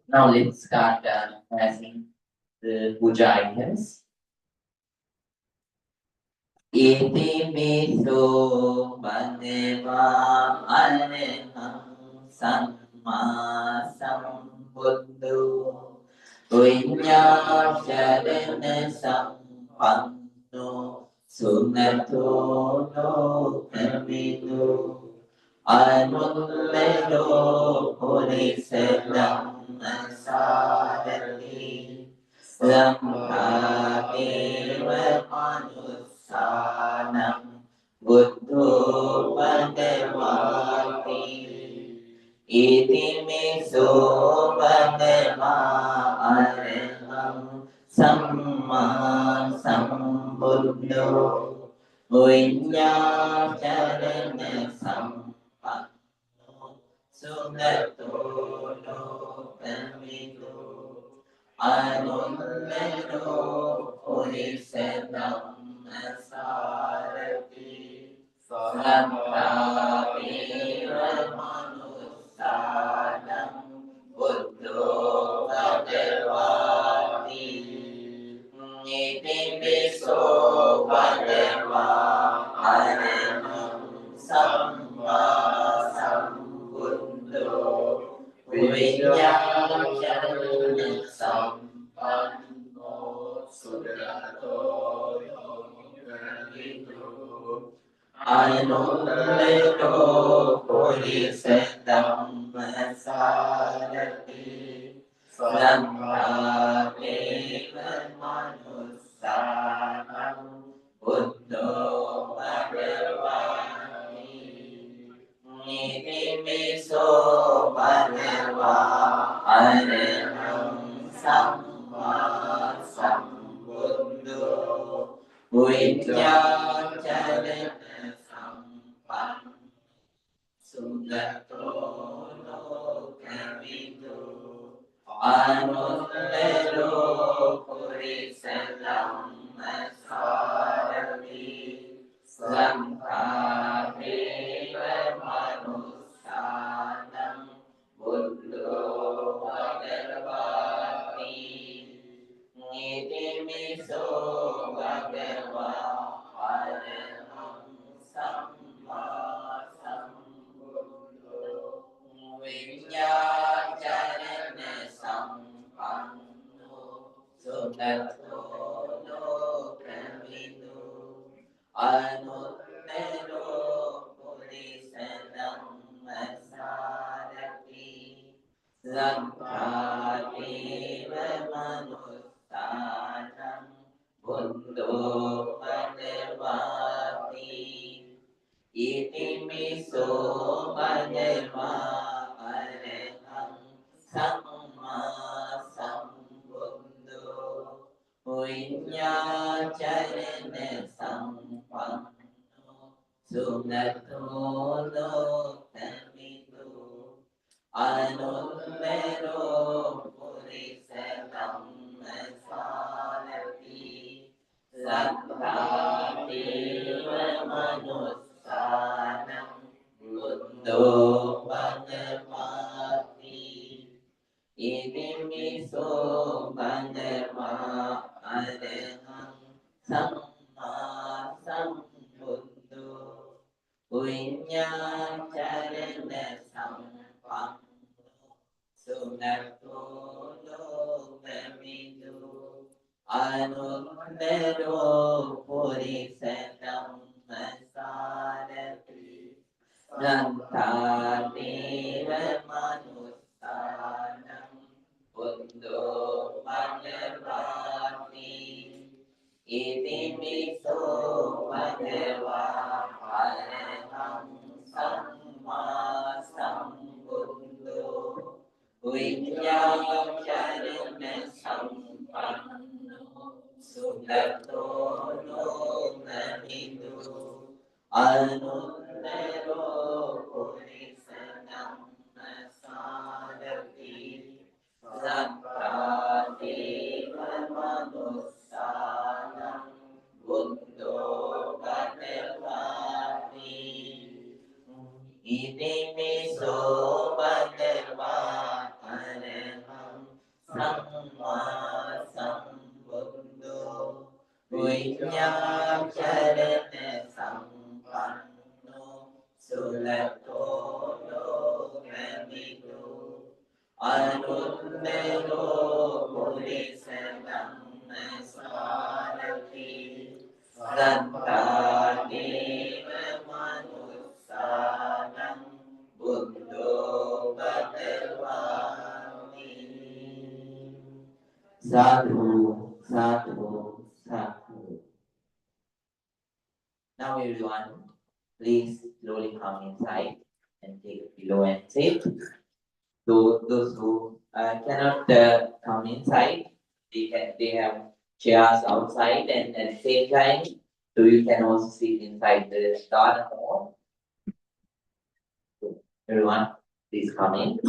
Now let's start passing the puja items. Iti miso bhagava araham samma sambuddho vinyācarana sampanno sunato lokamido anuttaro purisatam sarati Sampādeva manusānam buddho bhagavāti iti miso bhagavā araham samma sambuddho viññācarana sampanno sugato lokamido Anuttaro purisatam sarati sampādeva manusānam buddho bhagavāti iti viso bhagavā araham samma sambuddho Viññācarana sampanno sugato lokamido anuttaro purisatam sarati sampādeva manusānam buddho bhagavāti Niti miso bhagavā araham samma sambuddho viññācarana sampanno sugato lokamido anuttaro purisatam sarati sampādeva manusānam buddho bhagavāti iti miso bhagavā araham samma sambuddho viññācarana sampanno sugato lokamido anuttaro purisatam sarati sampādeva manusānam buddho bhagavāti iti miso bhagavā araham samma sambuddho viññācarana sampanno sugato lokamido anuttaro purisatam sarati sampādeva manusānam buddho bhagavāti iti miso bhagavā araham samma sambuddho viññācarana sampanno sugato lokamido anuttaro purisatam sarati sampādeva manusānam Bhagava Araham Samma Sambuddho Vinyācarana Sampanno Sugato Loganido Anuttaro Purisanam Sarati Sattva Manusanam Buddho Bhagavati Idimiso Bhagava Araham Samma Sambuddho Vinyācarana Sampanno Sulato Loganido Anuttaro Purisanam Sarati Sattva Manusanam Buddho Bhagavati Sadhu, sadhu, sadhu. Now everyone, please slowly come inside and take a pillow and sit. Those who cannot come inside, they have chairs outside, and at the same time, so you can also sit inside the garden hall. So everyone, please come in.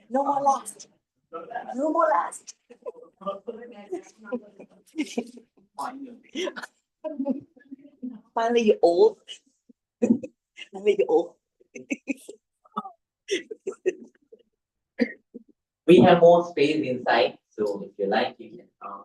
No more last. No more last. Finally, you're old. Finally, you're old. We have more space inside, so if you like, you can come.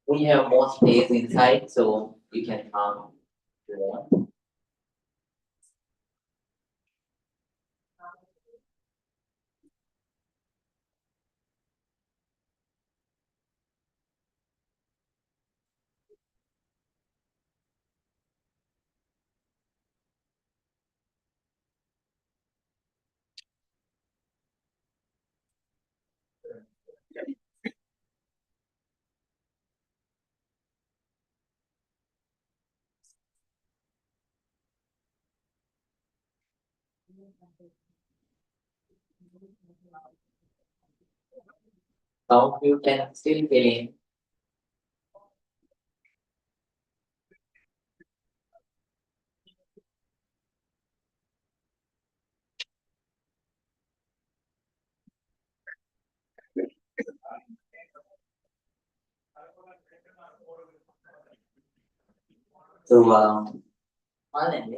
We have more space inside, so you can come if you want. Some of you can still fill in. So, Anand,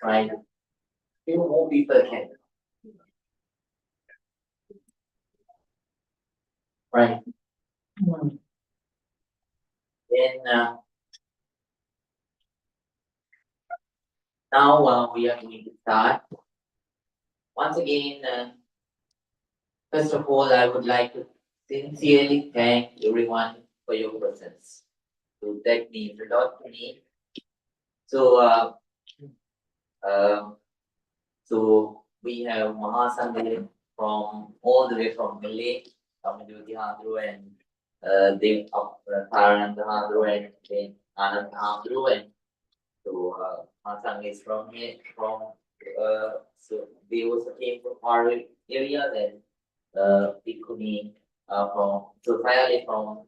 right? Few more people can, right? Then now we are going to start. Once again, first of all, I would like to sincerely thank everyone for your presence. So that means a lot to me. So, um, so we have Mahasangha from all the way from Malay, Kamadudi Handru and then Tarananda Handru and then Anand Handru and so Mahasangha is from here so they also came from our area then Bhikkhuni from so Sayali from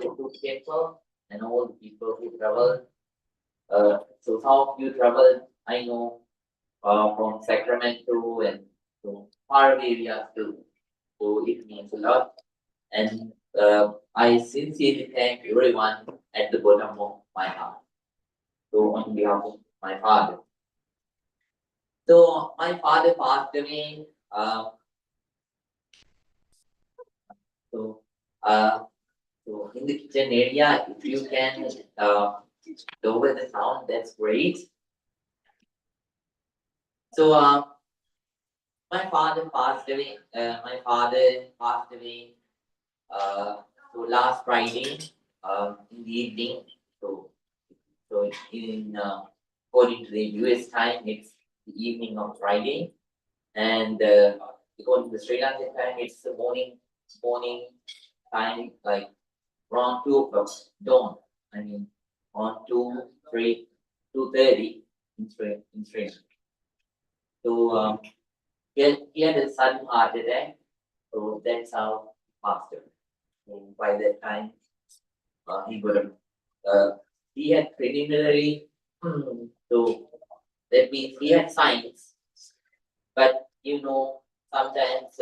Tutu Temple and all the people who travel. So some of you traveled, I know, from Sacramento and to far areas too. So it means a lot. And I sincerely thank everyone at the bottom of my heart. So on behalf of my father. So my father passed away. So uh, so in the kitchen area, if you can lower the sound, that's great. So my father passed away. My father passed away. So last Friday, in the evening. So so in according to the US time, it's the evening of Friday, and according to the Sri Lankan time, it's the morning time, like around 2 o'clock dawn. I mean, on 2:30 in Sri Lanka. So he had a sudden heart attack. So that's how he passed away. And by that time, he got a he had preliminary, so that means he had signs, but sometimes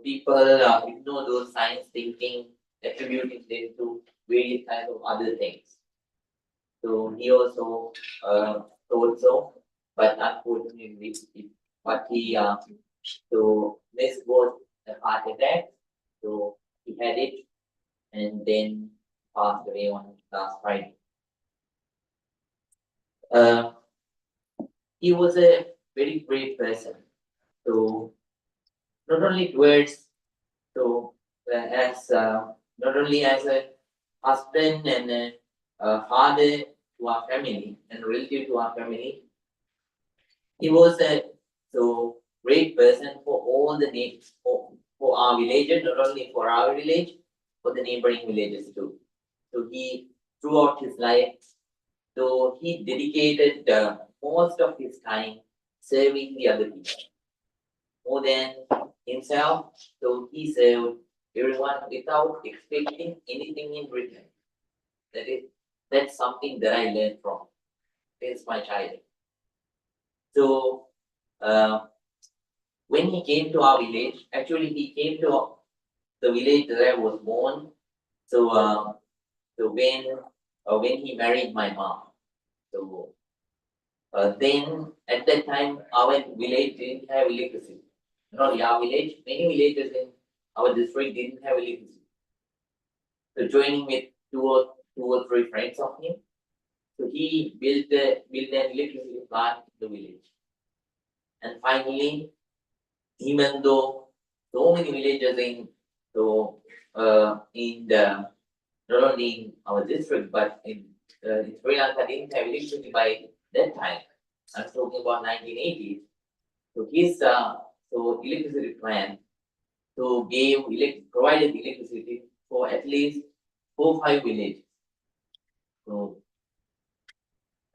people ignore those signs, thinking, attributing them to various kinds of other things. So he also thought so, but unfortunately, what he so this was a heart attack. So he had it and then passed away on last Friday. Uh, he was a very great person. So not only towards so as not only as a husband and a father to our family and relative to our family, he was a so great person for all the for our villages, not only for our village, for the neighboring villages too. So he throughout his life, so he dedicated most of his time serving the other people more than himself. So he served everyone without expecting anything in return. That is that's something that I learned from since my childhood. So uh, when he came to our village, actually he came to the village that I was born. So so when he married my mom, so then at that time our village didn't have electricity. Not our village, many villages in our district didn't have electricity. So joining with two or three friends of him, so he built an electricity plant in the village. And finally, even though so many villages in the not only in our district but in Sri Lanka didn't have electricity by that time. I'm talking about 1980s. So his electricity plant provided electricity for at least 4 5 villages. So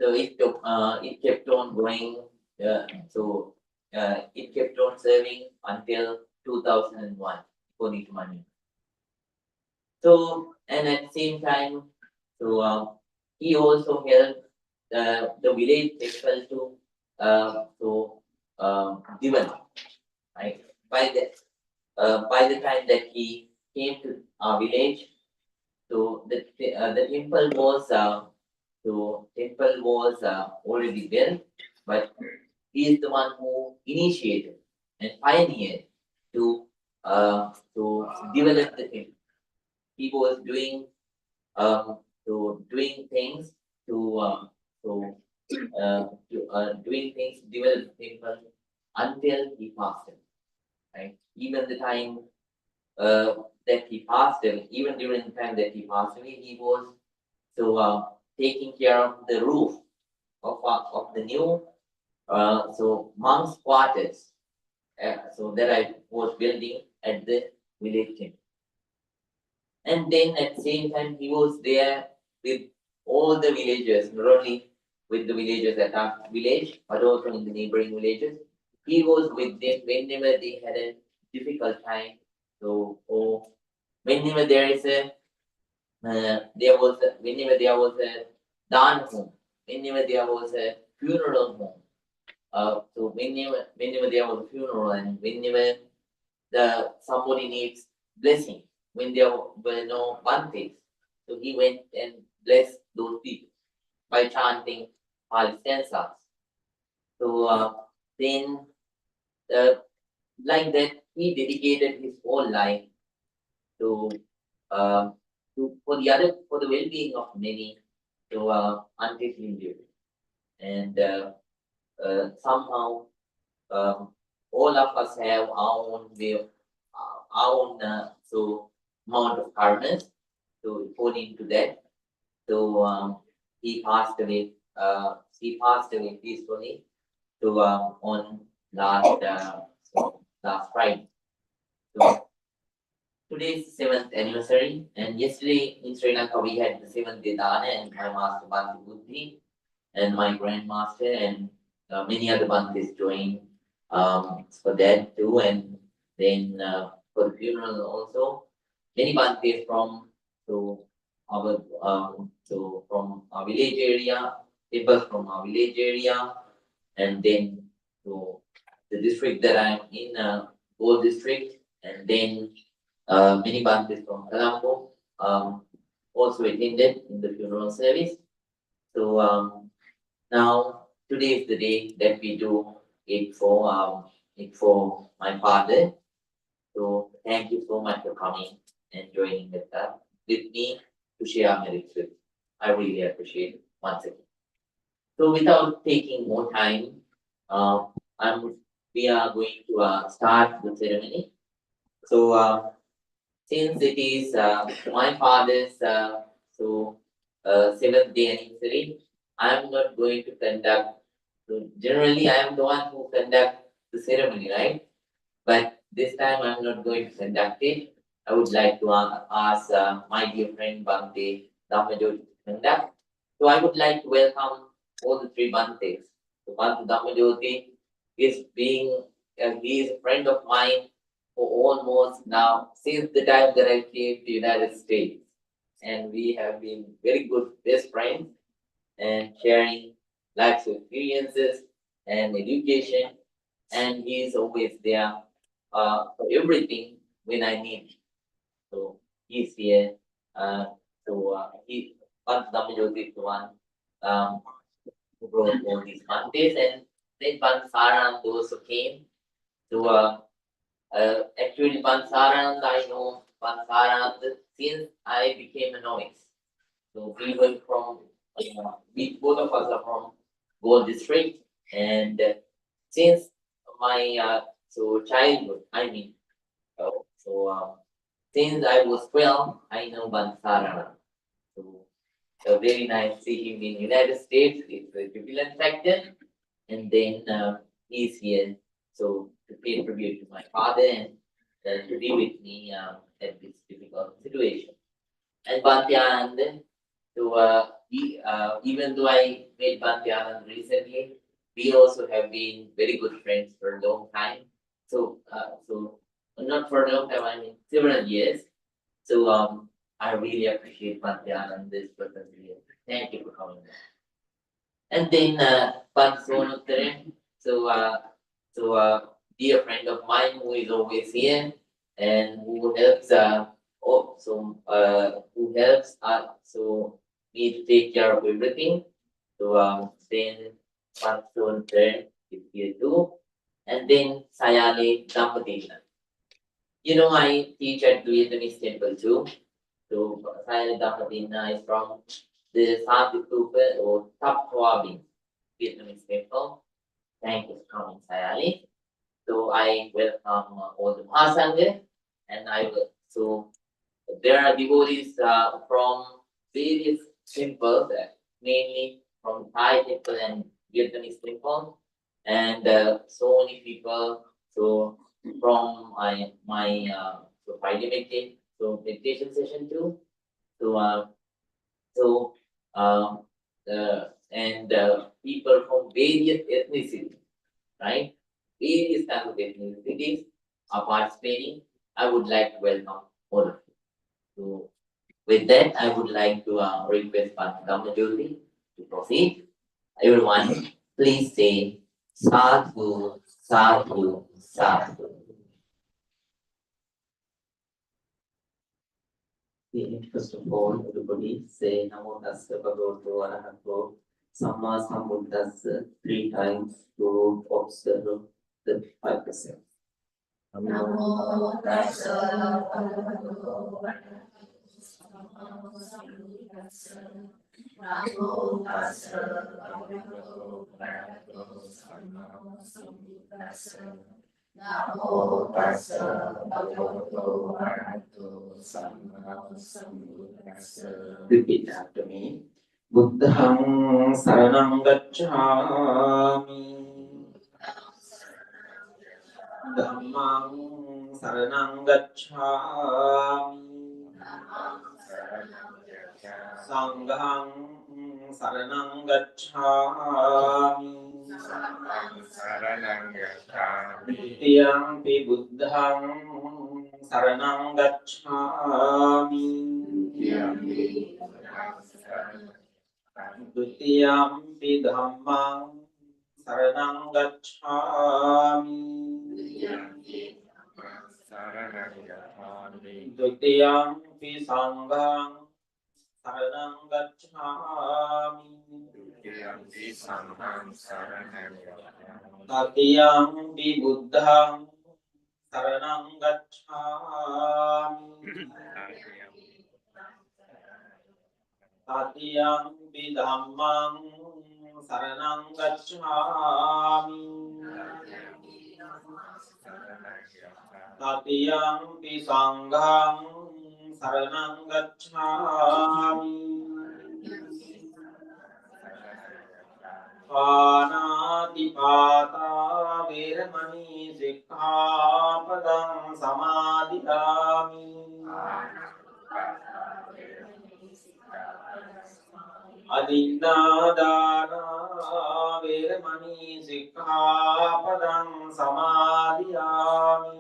it kept on going. It kept on serving until 2001, according to money. So and at the same time, so he also helped the village people to develop, right? By that, by the time that he came to our village, so the temple was already built, but he is the one who initiated and pioneered to develop the temple. He was doing things to doing things to develop the temple until he passed away. Right? Even the time that he passed away, even during the time that he passed away, he was taking care of the roof of the new monks' quarters. So that I was building at the village temple. And then at the same time, he was there with all the villagers, not only with the villagers at our village, but also in the neighboring villages. He was with them whenever they had a difficult time. So, or whenever whenever there was a dan home, whenever there was a funeral home. So whenever there was a funeral and whenever somebody needs blessing, when there were no bantes, so he went and blessed those people by chanting Pali stanzas. So then, uh, like that, he dedicated his whole life to uh, for the well-being of many, until he lived. And somehow, all of us have our own way of our own amount of karmas. So according to that, so he passed away. He passed away peacefully. So on last Friday. So today is the seventh anniversary, and yesterday in Sri Lanka we had the seventh day dana, and my master Bhante Buddhi and my grandmaster and many other Bhantes joined for that too, and then for the funeral also many Bhantes from so from our village area, people from our village area, and then to the district that I'm in, Gold district, and then many Bhantes from Colombo also attended in the funeral service. So now today is the day that we do it for my father. So thank you so much for coming and joining with me to share my with. I really appreciate it once again. So without taking more time, I'm we are going to start the ceremony. So since it is my father's seventh day anniversary, I am not going to conduct. So generally, I am the one who conduct the ceremony, right? But this time, I'm not going to conduct it. I would like to ask my dear friend Bhante Dhammajo to conduct. So I would like to welcome all the three Bhantes. So Bhante Dhamajoti is he is a friend of mine for almost now since the time that I came to United States, and we have been very good best friends and sharing life's experiences and education. And he is always there for everything when I need. So he's here. He Bhante Dhamajoti is the one um, who brought all these Bhantes, and then Bhante Saranand also came to actually, Bansaranand, I know Bansaranand since I became a novice. So we were from, we both of us are from Gold District, and since my childhood, I mean, uh, so since I was 12, I know Bansaranand. So very nice to see him in United States. It's a jubilant factor, and then he's here. So to pay tribute to my father and to be with me at this difficult situation. And Bhante so even though I met Bhante recently, we also have been very good friends for a long time. So not for a long time, I mean several years. So I really appreciate Bhante this presence here. Thank you for coming. And then Pansonottere, so dear friend of mine who is always here, and who helps who helps us me to take care of everything. So then Patsun turn is here too. And then Sayale Dampatina. You know, I teach at Vietnamese temple too. So Sayale Dampatina is from the Santitupa or Tap Hoa Vietnamese temple. Thank you for coming, Sayale. So I welcome all the Mahasangha, and I will so there are devotees from various temples, mainly from Thai temple and Vietnamese temple, and so many people. So from my so Friday meditation session too. So so and people from various ethnicities, right? Various kinds of ethnicities are participating. I would like to welcome all of you. So with that, I would like to request Pastor Dhamma to proceed. Everyone, please say Sadhu, Sadhu, Sadhu. First of all, everybody say Namo Tassa Bhagavato Arahato Samma Sambuddhassa 3 times to observe the 5%. Namo tassa bhagavato Namo tassa bhagavato Namo tassa bhagavato Repeat after me. Buddhang saranam gacchami. Dhammang saranam gacchami. Sanghang saranam gacchami. Ditiyampi buddhang saranam gacchami. Ditiyampi dhammang saranam gacchami. Ditiyampi sanghang saranam gacchami. Tatiyampi buddhang saranam gacchami. Tatiyampi dhammang saranam gacchami. Tatiyampi sanghang saranam gacchami. Panatipata veramani sikkhapadam samadhiyami. Adinadana veramani sikkhapadam samadhiyami.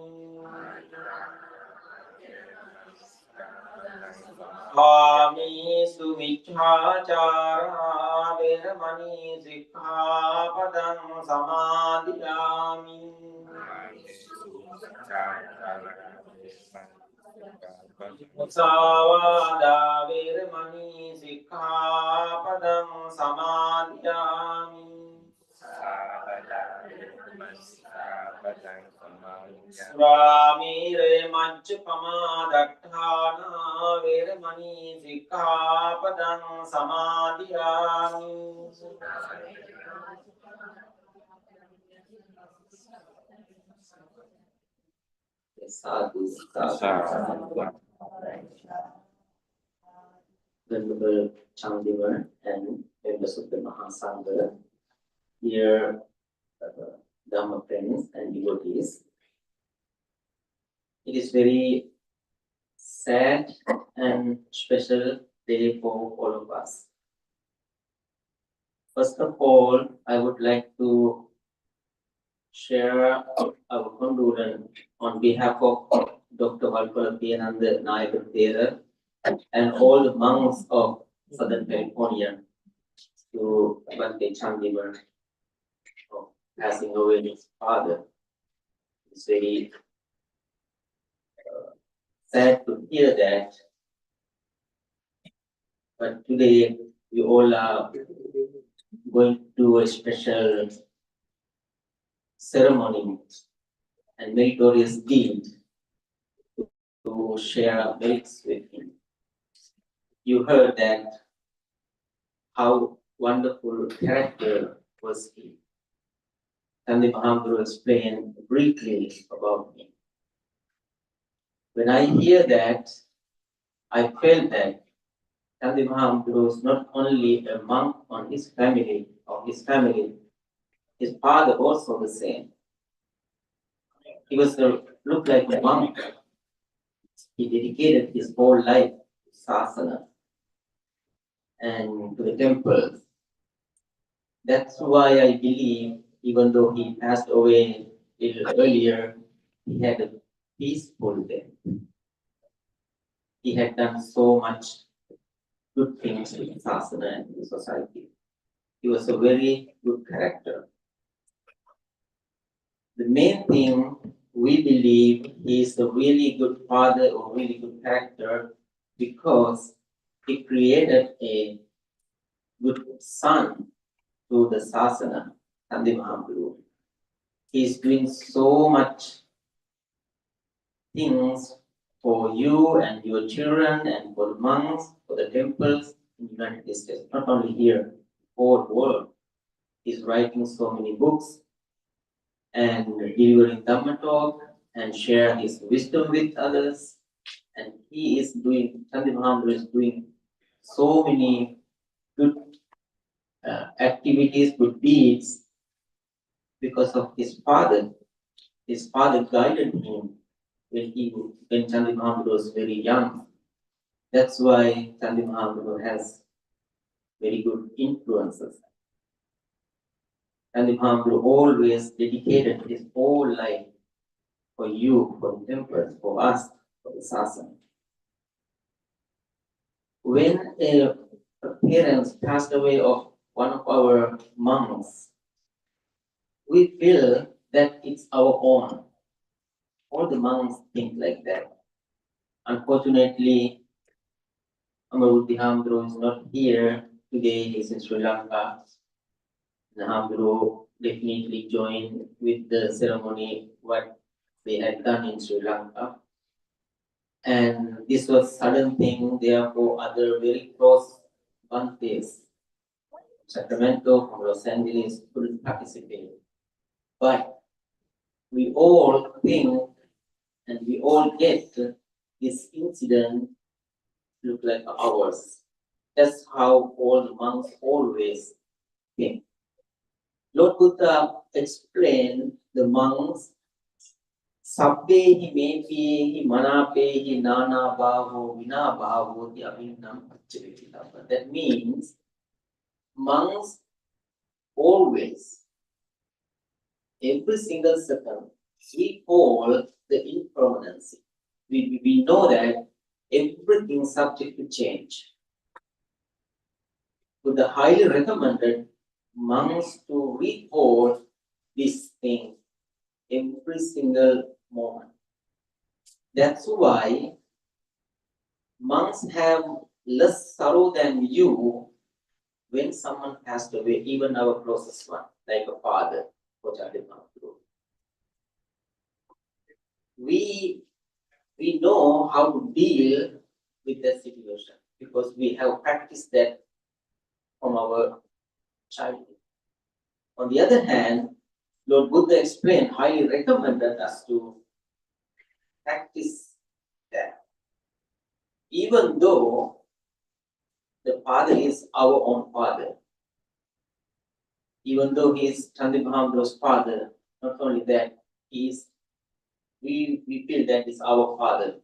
Kamisu miccācara veramani sikkhapadam samadhiyami. Musāvādā veramani sikkhapadam samadhiyami. Sramire Majjapama Dattana Veramani Sikkhapadam Samadhiyami. Sadhu, sadhu. Venerable Chandivar and members of the Mahasangha, dear Dhamma friends and devotees. It is very sad and special day for all of us. First of all, I would like to share our condolence on behalf of Dr. Valpala Piyananda Nayaka Thera and all the monks of Southern California to Bhante Chandivar for passing away his father. It's very sad to hear that. But today we all are going to do a special ceremony and meritorious deed to share merits with him. You heard that how wonderful character was he. Gandhi Mahaprabhu explained briefly about him. When I hear that, I felt that Gandhi Mahaprabhu was not only a monk on his family, his father also the same. He was looked like a monk. He dedicated his whole life to sasana and to the temples. That's why I believe, even though he passed away a little earlier, he had a peaceful death. He had done so much good things in sasana and in society. He was a very good character. The main thing we believe he is a really good father or really good character because he created a good son to the sasana, Gandhi Mahaprabhu. He is doing so much things for you and your children and for the monks, for the temples in the United States, not only here, whole world. He's writing so many books and delivering Dhamma talk and share his wisdom with others. And he is doing, Gandhi Mahaprabhu is doing so many good activities, good deeds because of his father. His father guided him when Gandhi Mahaprabhu was very young. That's why Gandhi Mahaprabhu has very good influences. Gandhi Mahaprabhu always dedicated his whole life for you, for the temples, for us, for the sasana. When a parents passed away of one of our monks, we feel that it's our own. All the monks think like that. Unfortunately, Amaruddhi Mahaprabhu is not here today. He's in Sri Lanka. Mahaprabhu definitely joined with the ceremony what they had done in Sri Lanka. And this was sudden thing, therefore other very close Bhantes, Sacramento, from Los Angeles couldn't participate. But we all think and we all get this incident look like ours. That's how all the monks always think. Lord Buddha explained the monks, Sabbehi mepehi manapehi nana bhavo vina bhavo di avinnam paccavetitapa. That means monks always, every single second, we call the impermanency. We know that everything is subject to change. Buddha highly recommended monks to recall this thing every single moment. That's why monks have less sorrow than you when someone passed away, even our closest one, like a father, Gandhi Mahaprabhu. We know how to deal with that situation because we have practiced that from our childhood. On the other hand, Lord Buddha explained, highly recommended us to practice that. Even though the father is our own father, even though he is Gandhi Mahaprabhu's father, not only that, we feel that is our father.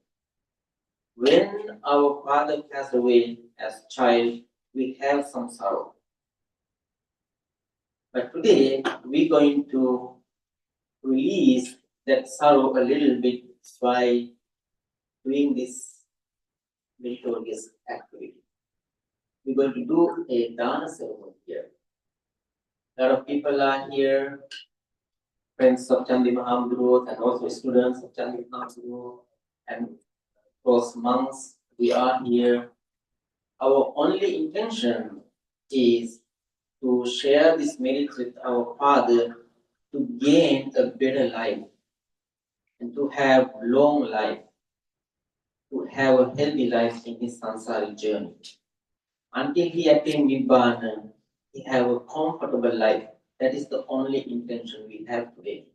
When our father passed away as child, we have some sorrow. But today, we're going to release that sorrow a little bit by doing this meritorious activity. We're going to do a dana ceremony here. A lot of people are here, friends of Gandhi Mahaprabhu and also students of Gandhi Mahaprabhu and Because monks, we are here. Our only intention is to share this merit with our Father to gain a better life and to have long life, to have a healthy life in his sansaric journey. Until he attains Nibbana, he have a comfortable life. That is the only intention we have today.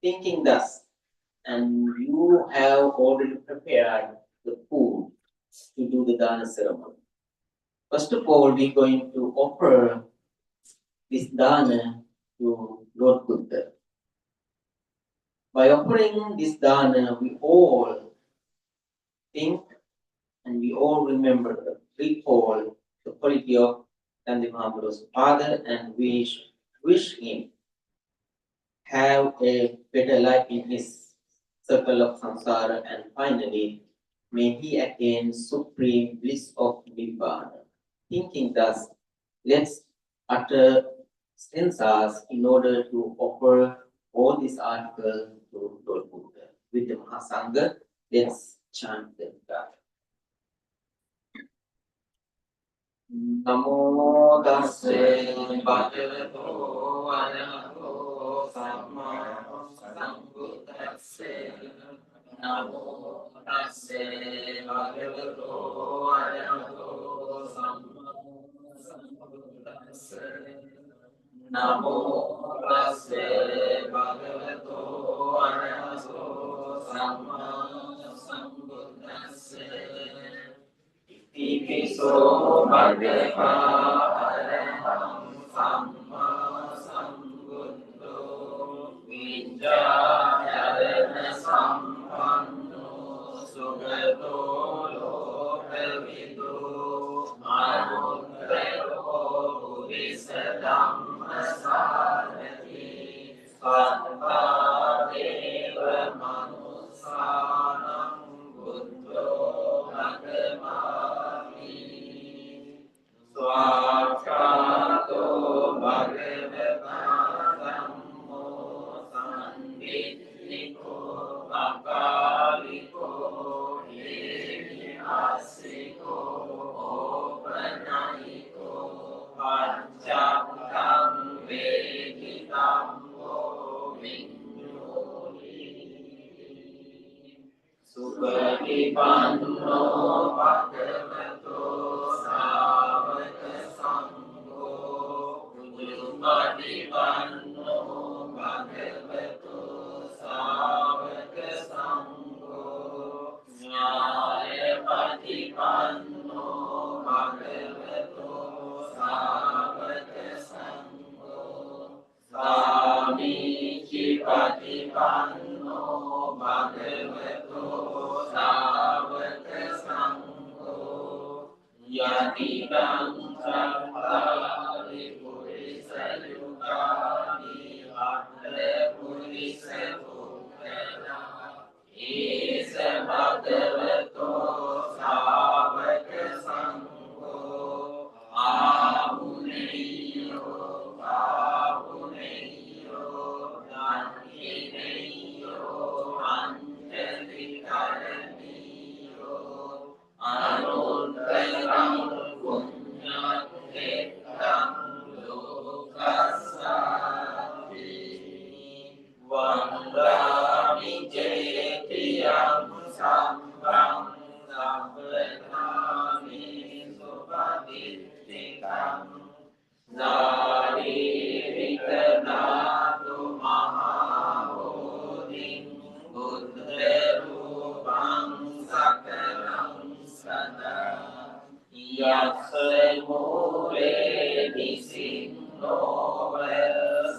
Thinking thus, and you have already prepared the food to do the dana ceremony. First of all, we're going to offer this dana to Lord Buddha. By offering this dana, we all think and we all remember, recall the quality of Gandhi Mahaprabhu's father and wish him have a better life in his circle of samsara, and finally may he attain supreme bliss of Nibbana. Thinking thus, let's utter stanzas in order to offer all these articles to Lord Buddha. With the Mahasangha, let's chant them back. Namo tasse bhagavato arahato samma sambuddhasse. Namo tasse bhagavato arahato samma sambuddhasse. Namo tasse bhagavato arahato samma sambuddhasse. Ipiso bhagava araham samma sambuddho vidyadharana sampanno sugato lokavido anuttaro purisa dhamma sarati sattva deva manussanam buddho bhagavami swakato bhagavata dhammo sanditthiko akaliko asiko opanayiko paccakam veditam Sukadipanno bhagavato sāvaka sangho Ujummadipanno bhagavato sāvaka sangho Nyāyapatipanno bhagavato sāvaka sangho Sāmīcipatipanno bhagavato sāvaka sangho Yatidam cattari purisa yukani atte purisa bhukkana Isa bhagavato sāvaka sangho Āhuneyo Āhuneyo Nanhineyo Anjalikaraniyo Anuntaram punyam ekam lokasati Vandami jetiyam sambham sampradhami supatittikam Naririkanato mahabodhim buddha-rupam sakalam sada Yassa mure nisinno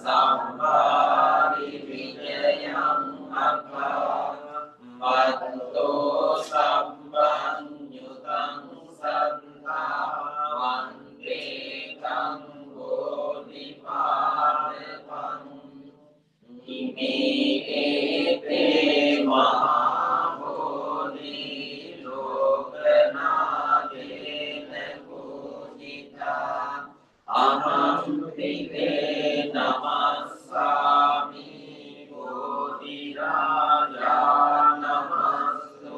sambhari vijayam akha Matto sabbanyutam santa vande tango nipanetam ime ete mahabodhi lokanadena pujita aham vive namassami bodhiraja namassami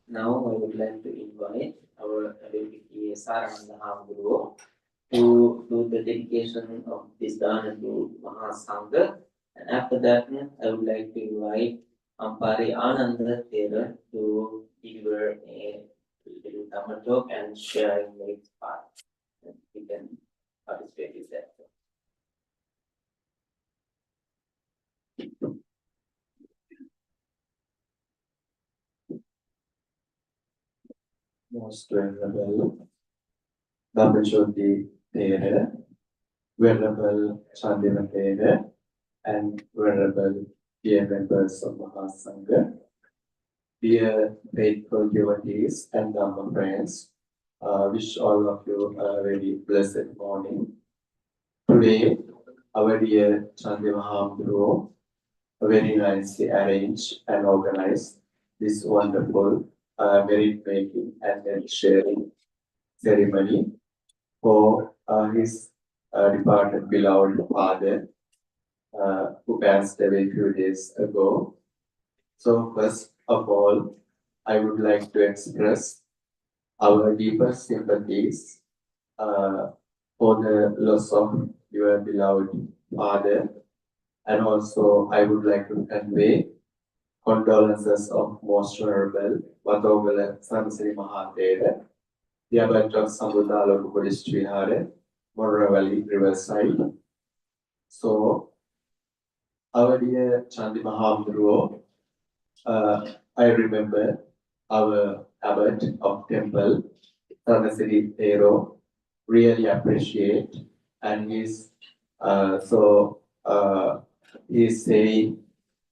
Now I would like to invite our Adiviki Sarananda Hamguru to do the dedication of this dana to Mahasangha. And after that, I would like to invite Ampari Ananda Thera to deliver a little Dhamma talk and share in the part. And we can participate in that. Most Venerable Dhammajothi Thera, Venerable Chandana Thera, and Venerable dear members of Mahasangha, dear faithful devotees and Dhamma friends, wish all of you a very blessed morning. Today, our dear Chandi Mahaprabhu very nicely arranged and organized this wonderful merit making and merit sharing ceremony for his departed beloved father who passed away a few days ago. So first of all, I would like to express our deepest sympathies for the loss of your beloved father, and also I would like to convey condolences of most honorable Watogala Sansiri Mahatera, the abbot of Sambudalo Buddhist Vihara, Morra Valley Riverside. So, our dear Chandi Mahamudro, I remember our abbot of temple, Sarnasiri Thero, really appreciate, and he's he's saying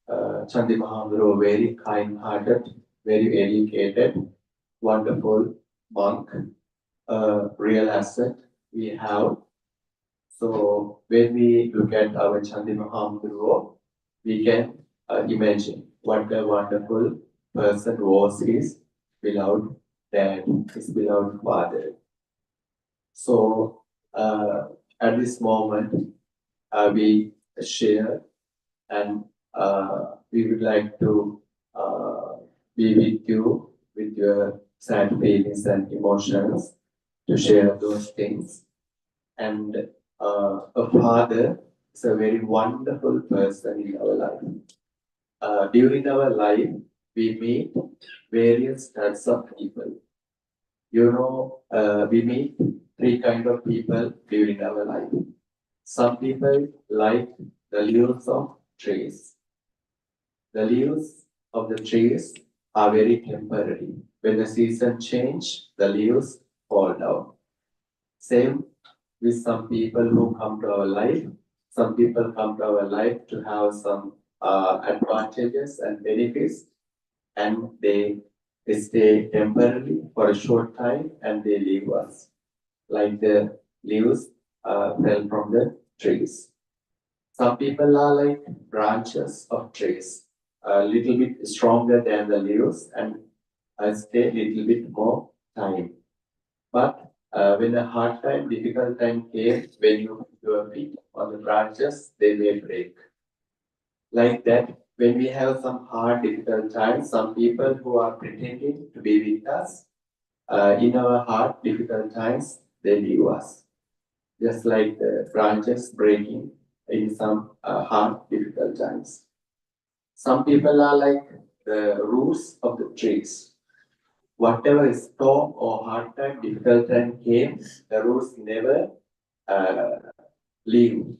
Chandi Mahamudro very kind-hearted, very educated, wonderful monk, real asset we have. So when we look at our Chandi Mahamudro, we can imagine what a wonderful person was his beloved dad, his beloved father. So at this moment, we share and we would like to be with you with your sad feelings and emotions to share those things. And a father is a very wonderful person in our life. During our life, we meet various types of people. You know, we meet three kinds of people during our life. Some people like the leaves of trees. The leaves of the trees are very temporary. When the season change, the leaves fall down. Same with some people who come to our life. Some people come to our life to have some advantages and benefits, and they stay temporarily for a short time and they leave us, like the leaves fell from the trees. Some people are like branches of trees, a little bit stronger than the leaves and stay a little bit more time. But when a hard time, difficult time came, when you put your feet on the branches, they may break. Like that, when we have some hard, difficult times, some people who are pretending to be with us, in our hard, difficult times, they leave us. Just like the branches breaking in some hard, difficult times. Some people are like the roots of the trees. Whatever storm or hard time, difficult time came, the roots never leave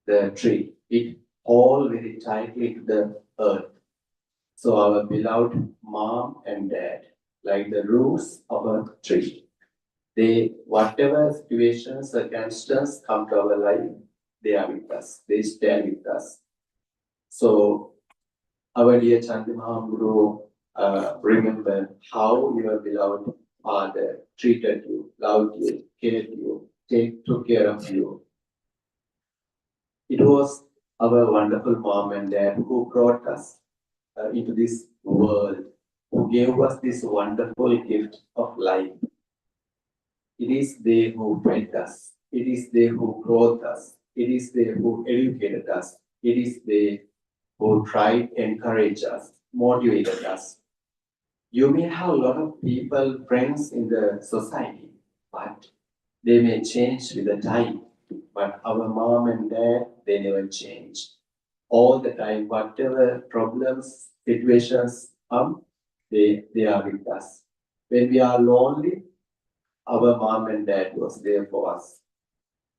the tree. It hold very tightly to the earth. So our beloved mom and dad, like the roots of a tree, they, whatever situations, circumstances come to our life, they are with us. They stand with us. So our dear Chandi Mahamudro, remember how your beloved father treated you, loved you, cared you, took care of you. It was our wonderful mom and dad who brought us into this world, who gave us this wonderful gift of life. It is they who fed us. It is they who growed us. It is they who educated us. It is they who tried to encourage us, motivated us. You may have a lot of people, friends in the society, but they may change with the time. But our mom and dad, they never change. All the time, whatever problems, situations come, they are with us. When we are lonely, our mom and dad was there for us.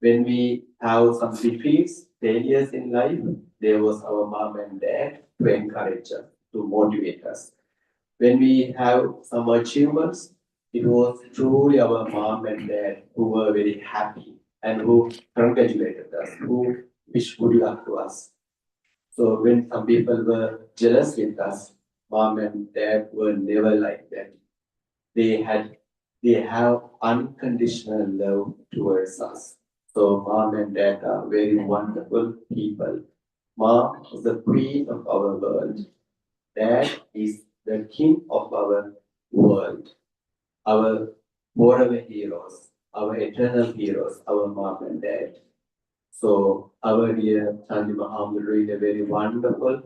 When we have some defeats, failures in life, there was our mom and dad to encourage us, to motivate us. When we have some achievements, it was truly our mom and dad who were very happy and who congratulated us, who wished good luck to us. So when some people were jealous with us, mom and dad were never like that. They have unconditional love towards us. So mom and dad are very wonderful people. Mom is the queen of our world. Dad is the king of our world. Our forever heroes, our eternal heroes, our mom and dad. So our dear Chandi Mahamudro is a very wonderful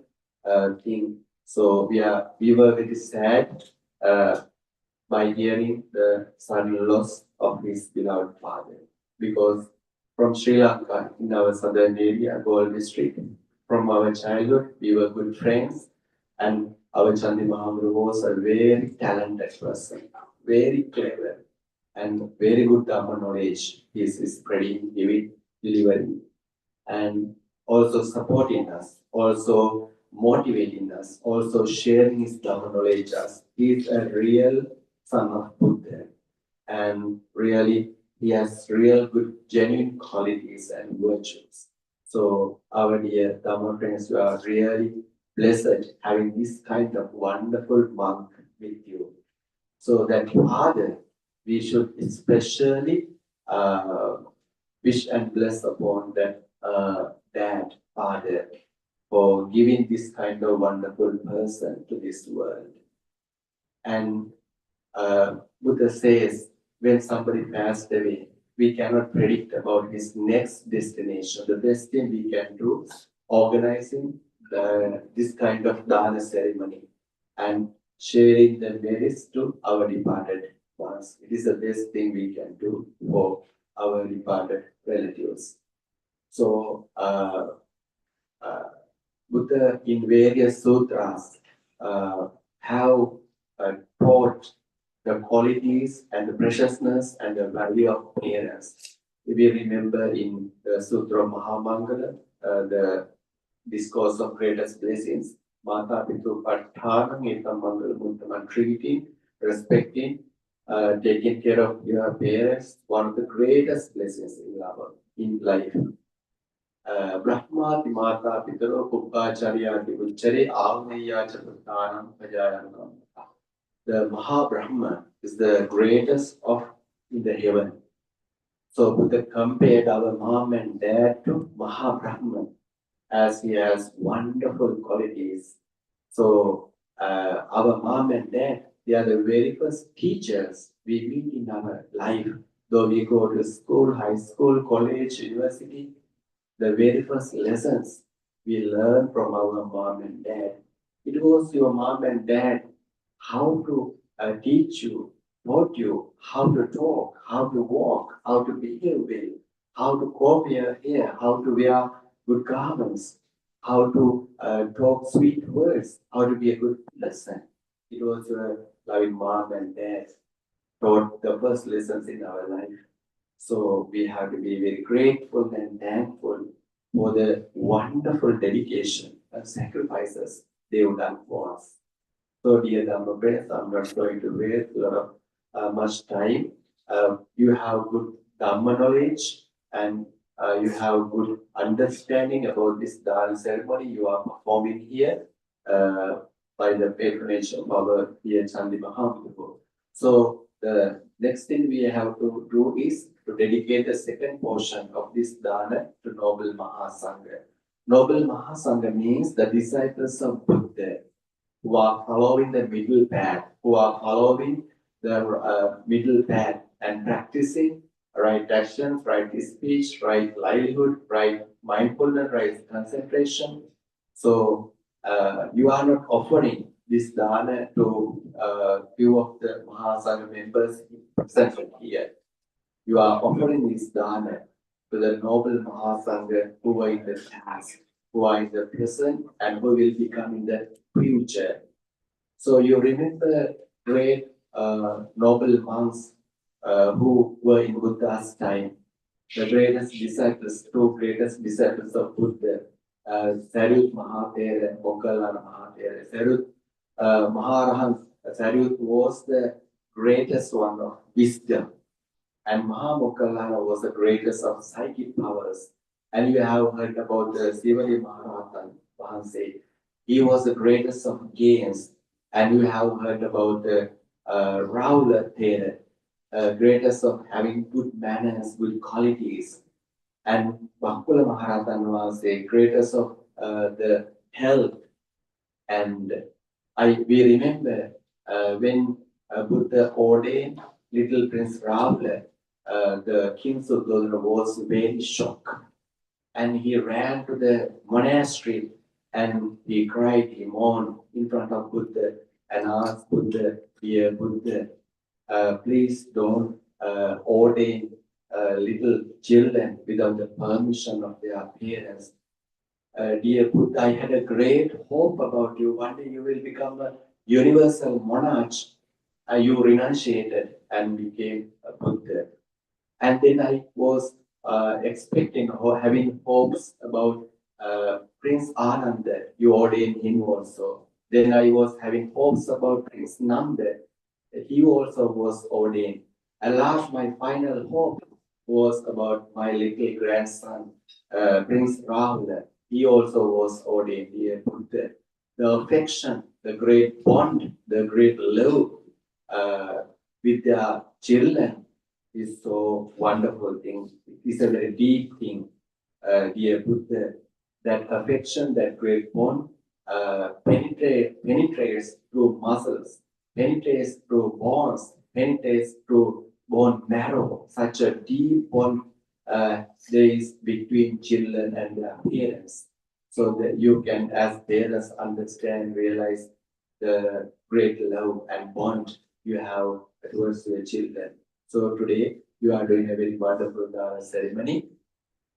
thing. So we were very sad by hearing the sudden loss of his beloved father, because from Sri Lanka in our southern area, Galle district, from our childhood we were good friends, and our Chandi Mahamuru was a very talented person, very clever, and very good Dhamma knowledge. He is spreading, giving, delivering, and also supporting us, also motivating us, also sharing his Dhamma knowledge us. He is a real son of Buddha, and really he has real good, genuine qualities and virtues. So our dear Dhamma friends, you are really blessed having this kind of wonderful monk with you. So that Father, we should especially wish and bless upon that dad, father, for giving this kind of wonderful person to this world. And Buddha says, when somebody passed away, we cannot predict about his next destination. The best thing we can do, organizing this kind of dana ceremony and sharing the merits to our departed ones. It is the best thing we can do for our departed relatives. So, Buddha in various sutras have taught the qualities and the preciousness and the value of parents. If we remember in the Sutra Mahamangala, the discourse of greatest blessings, Mata Pitu Pattanam Ekam Mangala Muntaman, treating, respecting, taking care of your parents, one of the greatest blessings in life. Brahma Mata Pitaro Pubbacharya Divuchare Avneya Chaturtanam Pajayanam. The Maha Brahma is the greatest of in the heaven. So Buddha compared our mom and dad to Maha Brahma as he has wonderful qualities. So our mom and dad, they are the very first teachers we meet in our life. Though we go to school, high school, college, university, the very first lessons we learn from our mom and dad. It was your mom and dad how to teach you, taught you how to talk, how to walk, how to behave well, how to comb your hair, how to wear good garments, how to talk sweet words, how to be a good person. It was your loving mom and dad taught the first lessons in our life. So we have to be very grateful and thankful for the wonderful dedication and sacrifices they've done for us. So dear Dhamma friends, I'm not going to waste a lot of much time. You have good Dhamma knowledge and you have good understanding about this Dharma ceremony you are performing here by the patronage of our dear Chandi Mahamudra. So the next thing we have to do is to dedicate the second portion of this Dana to Noble Mahasangha. Noble Mahasangha means the disciples of Buddha, who are following the middle path, who are following the middle path and practicing right actions, right speech, right livelihood, right mindfulness, right concentration. So you are not offering this dana to few of the Mahasangha members present here. You are offering this dana to the noble Mahasangha who are in the past, who are in the present, and who will become in the future. So you remember great noble monks who were in Buddha's time, the greatest disciples, two greatest disciples of Buddha, Sarut Mahathera and Moggallana Mahathera. Sarut Maharahant, Sarut was the greatest one of wisdom, and Mahamoggallana was the greatest of psychic powers. And you have heard about the Sivali Maharatan Vahanse. He was the greatest of gains. And you have heard about the Raula Thera, greatest of having good manners, good qualities. And Bakula Maharatan was the greatest of the health. And we remember when Buddha ordained little Prince Ravla, the King Suddhodana was very shocked. And he ran to the monastery and he cried, he mourned in front of Buddha and asked Buddha, dear Buddha, please don't ordain little children without the permission of their parents. dear Buddha, I had a great hope about you. One day you will become a universal monarch. You renunciated and became a Buddha. And then I was expecting or having hopes about Prince Ananda. You ordained him also. Then I was having hopes about Prince Nanda. He also was ordained. At last, my final hope was about my little grandson, Prince Rahula. He also was ordained here. The affection, the great bond, the great love with their children is so wonderful thing. It is a very deep thing, dear Buddha. That affection, that great bond, penetrates through muscles, penetrates through bones, penetrates through bone marrow. Such a deep bond there is between children and their parents. So that you can, as parents, understand, realize the great love and bond you have towards your children. So today you are doing a very wonderful dana ceremony.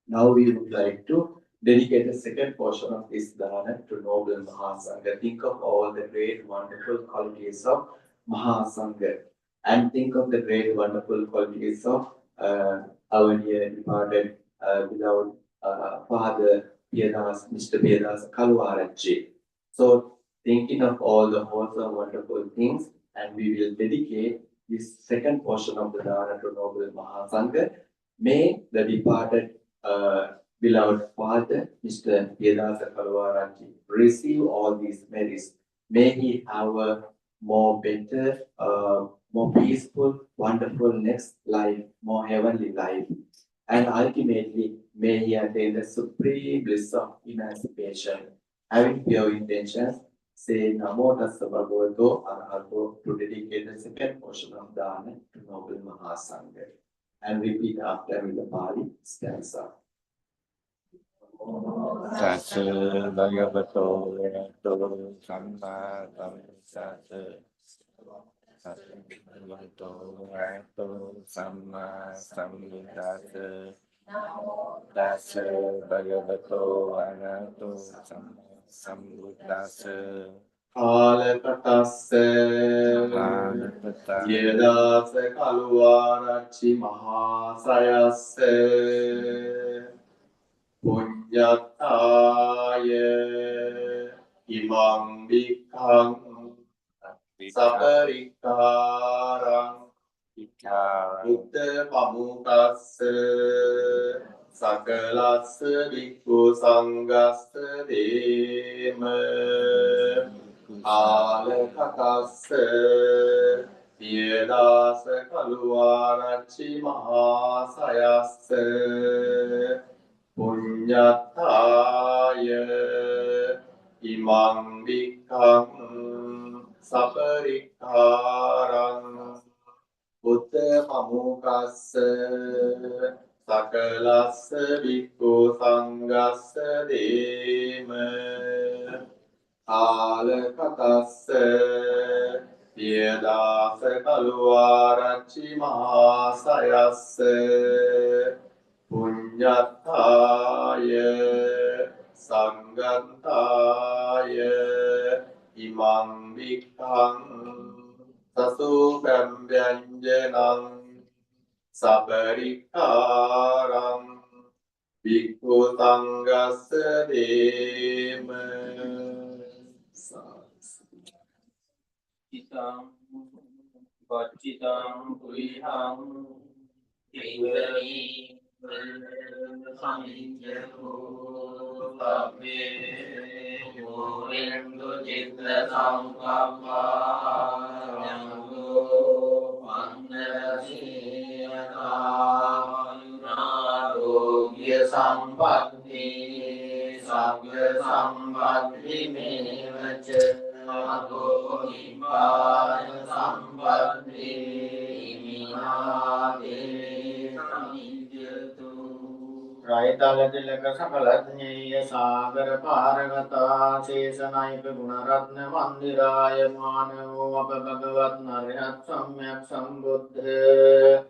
Now we would like to dedicate the second portion of this dana to Noble Mahasangha. Think of all the great wonderful qualities of Mahasangha and think of the great wonderful qualities of our dear departed beloved Father Piyadas, Mr. Piyadas Kaluarachi. So thinking of all the wholesome wonderful things, and we will dedicate this second portion of the dana to Noble Mahasangha. May the departed beloved Father, Mr. Piyadas Kaluarachi, receive all these merits. May he have a more better, more peaceful, wonderful next life, more heavenly life. And ultimately, may he attain the supreme bliss of emancipation. Having pure intentions, say Namo Tassa Bhagavato Arahato to dedicate the second portion of Dana to Noble Mahasangha. And repeat after me the Pali stanza. Tassa Bhagavato Arahato Samma Sambuddhassa. Tassa Bhagavato Arahato Samma Sambuddhassa. Tassa Bhagavato Arahato Samma Sambuddhassa. Alakatassa Alakatassa. Yedasa Kaluarachi Mahasayassa Punyataya Imam Bhikkang Saparikaram Buddha Pamukassa Sakalassa Bhikkhu Sanghassa Dema Alakatassa Yedasa Kaluarachi Mahasayassa Punyataya Imam Bhikkang Saparikaram Buddha Pamukassa Sakalassa Bhikkhu Sanghassa Dema Alakatassa Yedasa Kaluarachi Mahasayassa Punyataya Sanghantaya Imam Bhikkang Sasubam Vyanjanam Saparikaram Bhikkhu Sanghassa Dema. Citam Vacitam Puriham Tivani Samidyaku Tabbe Murindu Citra Samkapa Nyangu Pandasiyata Narogya Sampatti Sabya Sampatti Mevaca Ato Nibbana Sampatti Iminate Samidhyatu Raitala Tilaka Sakalatnyeya Sagar Paragata Sesanaika Gunaratna Mandiraya Manavu Apabhagavat Narhat Samyak Sambuddha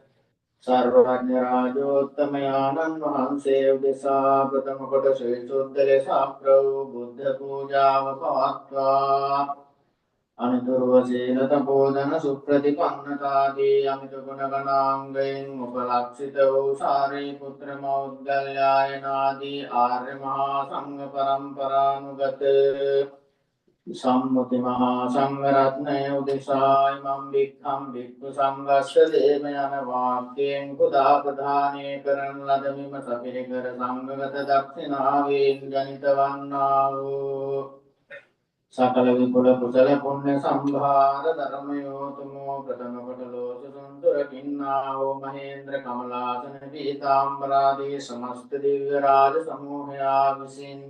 සර්වඥ රාජෝත්තමයාණන් වහන්සේ උදෙසා ප්‍රථම කොට ශ්‍රී සුද්ධ ලෙස අප්‍රවූ බුද්ධ පූජාව පවත්වා අනුතුරුව සීල තපෝධන සුප්‍රතිපන්නතාදී අමිත ගුණ ගණාංගයෙන් උපලක්ෂිත වූ සාරිපුත්‍ර මෞද්ගල්‍යායනාදී ආර්ය මහා සංඝ පරම්පරානුගත සම්මුති මහා සංඝරත්නය උදෙසා ඉමම් භික්ඛම් භික්ඛු සංඝස්ස දේම යන වාක්‍යයෙන් පුදා ප්‍රදානය කරන ලද මෙම සපිරිකර සංඝගත දක්ෂිනාවෙන් ජනිත වන්නා වූ සකල විපුල කුසල පුණ්‍ය සම්භාර ධර්මයෝතුමෝ ප්‍රථම කොට ලෝක සුන්දර කින්නා වූ මහේන්ද්‍ර කමලාසන පීතාම්බරාදී සමස්ත දිව්‍ය රාජ සමූහයා විසින්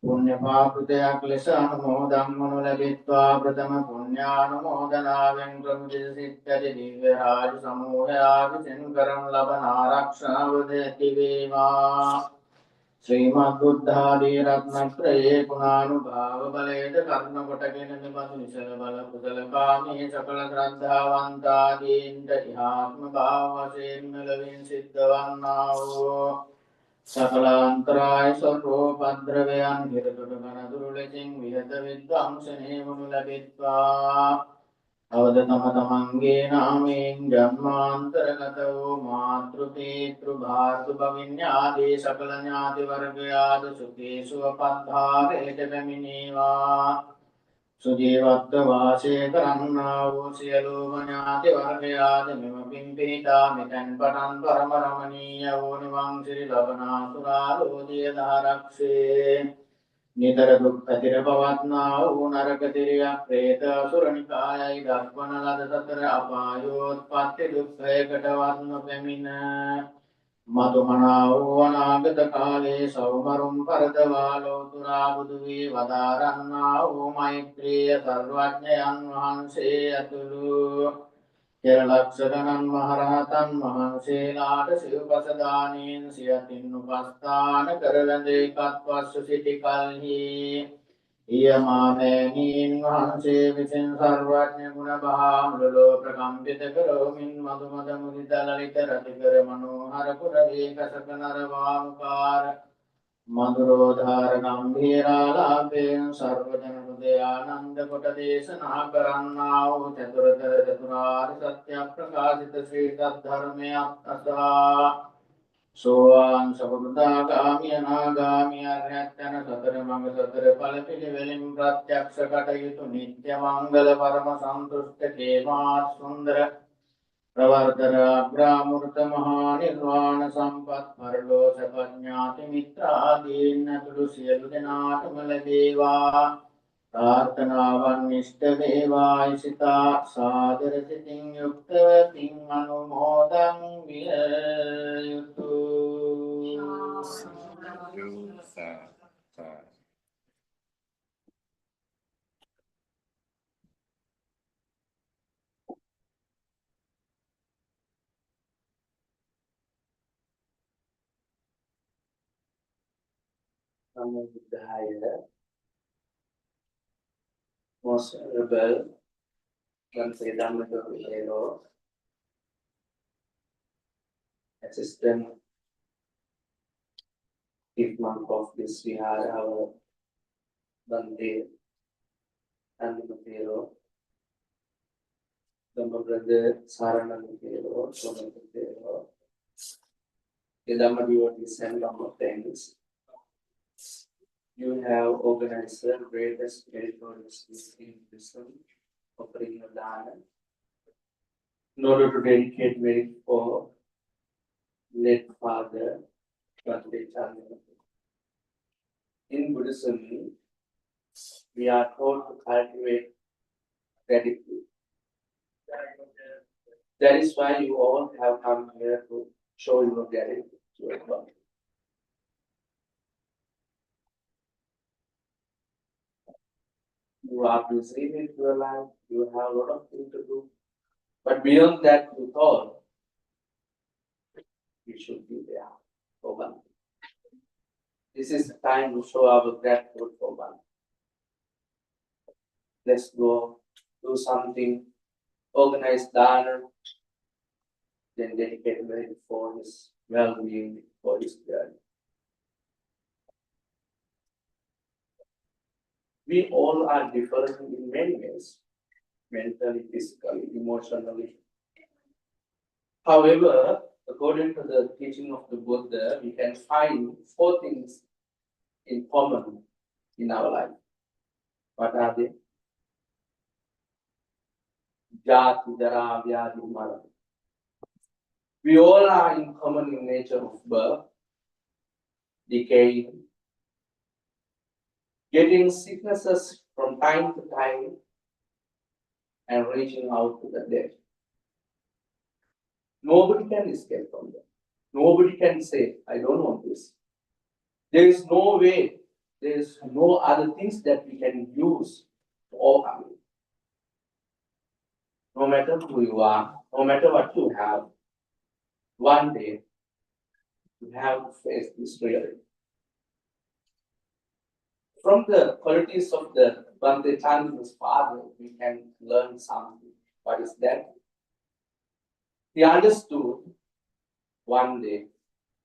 පුණ්‍ය පාපෘතයක් ලෙස අනුමෝදන් වනු ලැබෙත්වා ප්‍රථම පුණ්‍යානුමෝදනාවෙන් ප්‍රමුදිත සිත්තරි දිව්‍ය රාජ සමූහයා විසින් කරන ලබන ආරක්ෂාවද ඇති වේවා ශ්‍රීමත් බුද්ධාදී රත්නත්‍රයේ ගුණානුභාව බලයට කරුණ කොටගෙන මෙබඳු නිසල බල කුසලකාමී සකල ශ්‍රද්ධාවන්තාදීන්ට ඉහාත්ම භාව වශයෙන් මෙලොවින් සිද්ධ වන්නා වූ සකලාන්තරාය සර්වෝපද්‍රවයන් හිරතුරු ගණදුරු ලෙසින් විහත විද්වංසනය වනු ලැබෙත්වා අවද තම තමන්ගේ නාමයෙන් ජන්මාන්තරගත වූ මාතෘ පීතෘ භාතෘ භවින්‍යාදී සකල ඥාති වර්ගයාද සුඛී සුවපත් භාවයට පැමිණේවා සුජීවත්ව වාසය කරන්නා වූ සියලුම ඥාති වර්ගයාද මෙම පින් පිහිටා මෙතැන් පටන් පරම රමණීය වූ නිවන් සිරි ලබනාතුරා ලෝදිය දාරක්ෂේ නිතර දුක් පැතිර පවත්නා වූ නරක තිරියක් ප්‍රේත අසුර නිකායයි දක්වන ලද සතර අපායෝත්පත්ති දුක්ඛයකට වත් නොපැමිණ මතුමනා වූ අනාගත කාලයේ සෞමරුම් පරදවා ලෝතුරා බුදු වී වදාරන්නා වූ මෛත්‍රිය සර්වඥයන් වහන්සේ ඇතුළු කෙරලක්ෂ ගණන් මහරහතන් වහන්සේලාට සිව්පස දානයෙන් සියතින් උපස්ථාන කරවැඳ එකත්වස්ව සිටි කල්හි ඊයමාමෑණීන් වහන්සේ විසින් සර්වඥ ගුණ බහාමුලෝ ප්‍රකම්පිත කරවමින් මදුමද මුදිත ලලිත රතිකර මනෝහර කුරවී කසක නරවානුකාර මధుරෝධාර ගම්භීරාලාපයෙන් සර්වජන හෘදයානන්ද කොට දේශනා කරන්නා වූ චතුරාර්ය චතුරාර්ය සත්‍ය ප්‍රකාශිත ශ්‍රී සද්ධර්මයක් අසා සෝවාන් සකෘදාගාමි අනාගාමි අරහත් යන සතර මඟ සතර ඵල පිළිවෙලින් ප්‍රත්‍යක්ෂ කටයුතු නිත්‍ය මංගල පරම සන්තුෂ්ඨ කේමාත් සුන්දර ප්‍රවර්තන අග්‍රාමෘත මහා නිර්වාණ සම්පත් පරලෝක පඥාති මිත්‍රාදීන් අතුළු සියලු දෙනාටම ලැබේවා ප්‍රාර්ථනාවන් ඉෂ්ට වේවායි සිතා සාදර සිතින් යුක්තව පින් අනුමෝදන් විය යුතුය Namo Buddhaya. Most Honorable Sri Dhammadevaro, Assistant Chief Monk of this Vihara, our Bande Dhammadevaro, Dhamma Brother Saranandevaro, Dhammadevaro, the Dhammadevaro and Dhamma friends. You have organized the greatest meritorious in wisdom, offering a dana in order to dedicate merit for late Father Bhante Chandra. In Buddhism, we are told to cultivate gratitude. That is why you all have come here to show your gratitude to everyone. You are busy with your life, you have a lot of things to do. But beyond that, you thought we should be there for one. This is the time to show our gratitude for one. Let's go do something, organize dana, then dedicate it for his well-being, for his journey. We all are different in many ways, mentally, physically, emotionally. However, according to the teaching of the Buddha, we can find 4 things in common in our life. What are they? Jati, Jara, Vyadi, Mara. We all are in common in nature of birth, decay, getting sicknesses from time to time, and reaching out to the dead. Nobody can escape from that. Nobody can say, I don't want this. There is no way, there is no other things that we can use to overcome it. No matter who you are, no matter what you have, one day you have to face this reality. From the qualities of the Bhante Chandana's father, we can learn something. What is that? He understood one day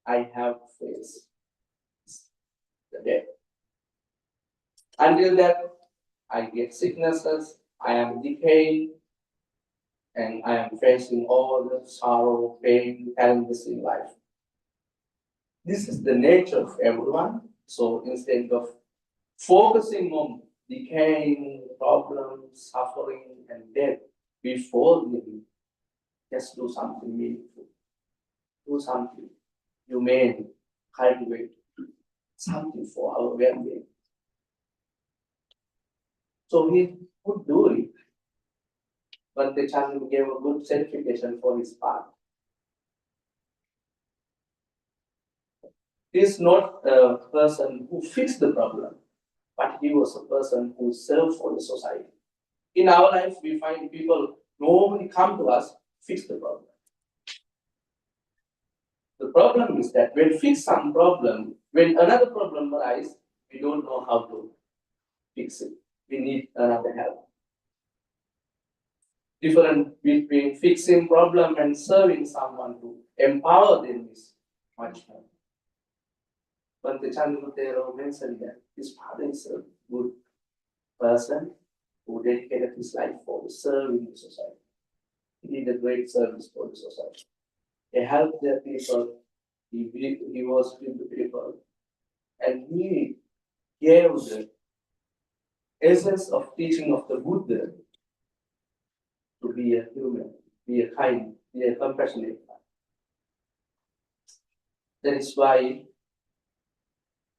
I have to face the death. Until that, I get sicknesses, I am decaying, and I am facing all the sorrow, pain, challenges in life. This is the nature of everyone. So instead of focusing on decaying, problems, suffering, and death before living, just do something meaningful. Do something humane, cultivate something for our well-being. So he would do it, but the Chandra gave a good certification for his part. He is not a person who fixed the problem, but he was a person who served for the society. In our life, we find people, nobody come to us, fix the problem. The problem is that when fix some problem, when another problem arises, we don't know how to fix it. We need another help. Difference between fixing problem and serving someone to empower them is much more. But the Chandra mentioned that his father is a good person who dedicated his life for serving the society. He did a great service for the society. He helped the people, he was with the people, and he gave the essence of teaching of the Buddha to be a human, be a kind, be a compassionate. That is why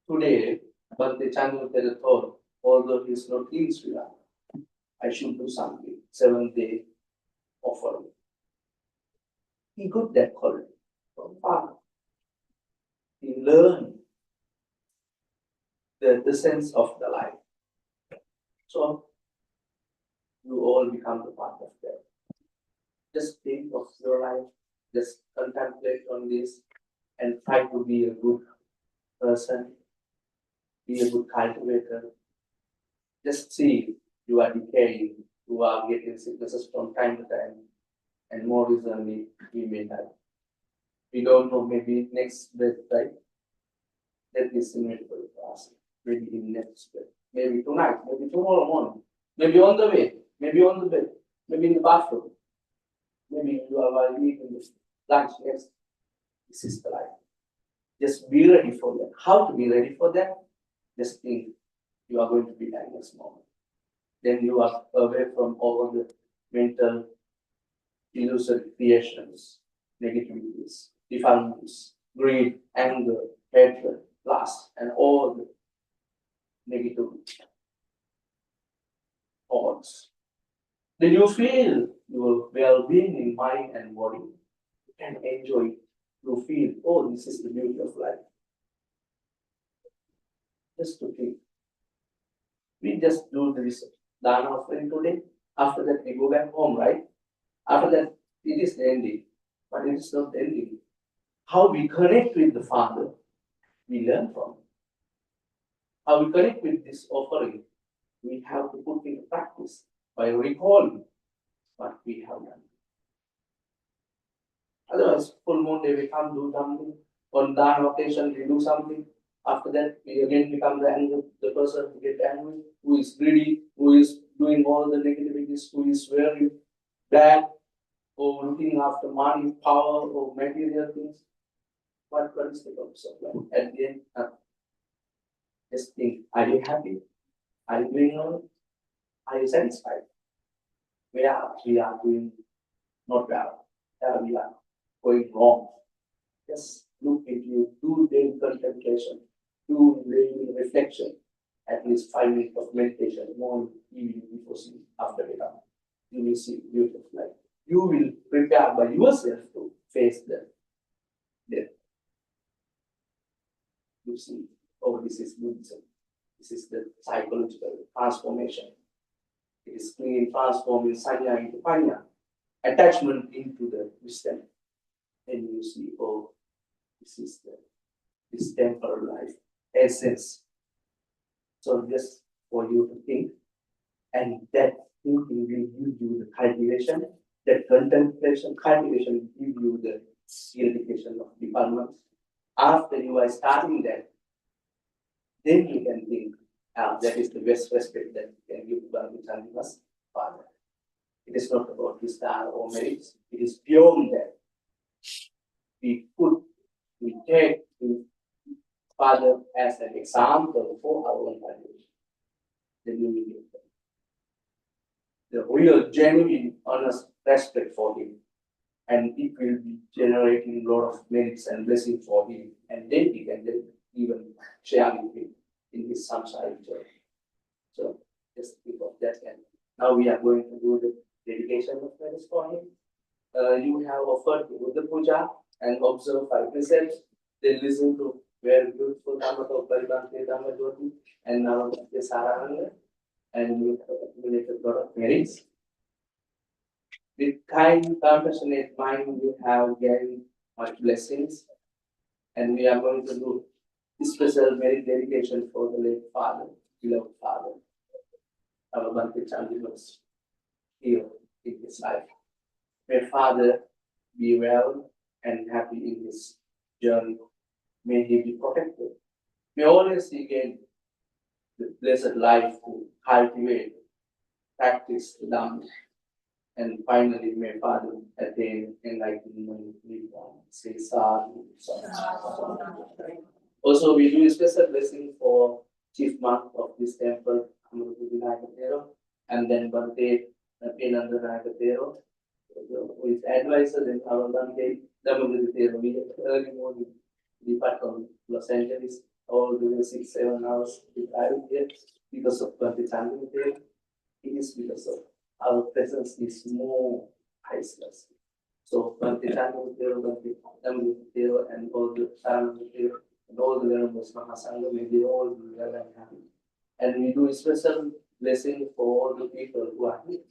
today, Bhante Chandra thought, although he is not in Sri Lanka, I should do something, 7-day offering. He got that quality from father. He learned the sense of the life. So you all become the part of that. Just think of your life, just contemplate on this, and try to be a good person, be a good cultivator. Just see you are decaying, you are getting sicknesses from time to time, and more recently we may die. We don't know, maybe next breath, right? That is inevitable for us. Maybe in next breath, maybe tonight, maybe tomorrow morning, maybe on the way, maybe on the bed, maybe in the bathroom, maybe you are while eating this lunch next. This is the life. Just be ready for that. How to be ready for that? Just think you are going to be dying next moment. Then you are away from all the mental illusory creations, negativities, defilements, greed, anger, hatred, lust, and all the negative thoughts. Then you feel your well-being in mind and body. You can enjoy it. You feel, oh, this is the beauty of life. Just to think. We just do this dana offering today. After that, we go back home, right? After that, it is the ending. But it is not the ending. How we connect with the Father, we learn from. How we connect with this offering, we have to put in practice by recalling what we have done. Twice full moon day we come do something. On that occasion we do something. After that we again become the angry, the person who get angry, who is greedy, who is doing all the negativities, who is very bad, or looking after money, power, or material things. What is the purpose of life? At the end, just think, are you happy? Are you doing all? Are you satisfied? Where we are doing not well, where we are going wrong. Just look into, do daily contemplation, do daily reflection, at least 5 minutes of meditation, morning, evening, before sleep, after wake up. You will see beautiful life. You will prepare by yourself to face the death. You see, oh, this is Buddhism. This is the psychological transformation. It is clean, transforming sanya into panya, attachment into the wisdom. And you see, oh, this is this temporal life essence. So just for you to think, and that thinking will give you the cultivation, that contemplation, cultivation will give you the purification of development. After you are starting that, then you can think, that is the best respect that you can give to Bhagavatan's Father. It is not about his star or merits, it is beyond that. We take his Father as an example for our own cultivation. Then you will get the real, genuine, honest respect for him. And it will be generating a lot of merits and blessings for him. And then he can then even share with him in his samsara journey. So just think of that. And now we are going to do the dedication of merits for him. You have offered the Buddha Puja and observe 5 precepts. Then listen to very beautiful Dhamma of Paribhante Dhamma Jyoti and now the Saranga. And you have accumulated a lot of merits. With kind, compassionate mind, you have gained much blessings. And we are going to do special merit dedication for the late father, beloved father, our Bhante Chandivas, here in his life. May Father be well and happy in his journey. May he be protected. May always he gain the blessed life to cultivate, practice the Dhamma. And finally, may Father attain enlightenment. Say sadhu. Also, we do a special blessing for chief monk of this temple, Amruta Vinayaka Thero, and then Bhante Pinanda Vinayaka Thero, who is advisor in our Bhante Dhammaguti Thero. We early morning depart from Los Angeles, all the 6-7 hours we arrive here because of Bhante Chandra Thero. It is because of our presence is more priceless. So Bhante Chandra Thero, Bhante Dhammaguti Thero, and all the Saranga Thero, and all the Venerable Mahasangha, may they all be well and happy. And we do a special blessing for all the people who are here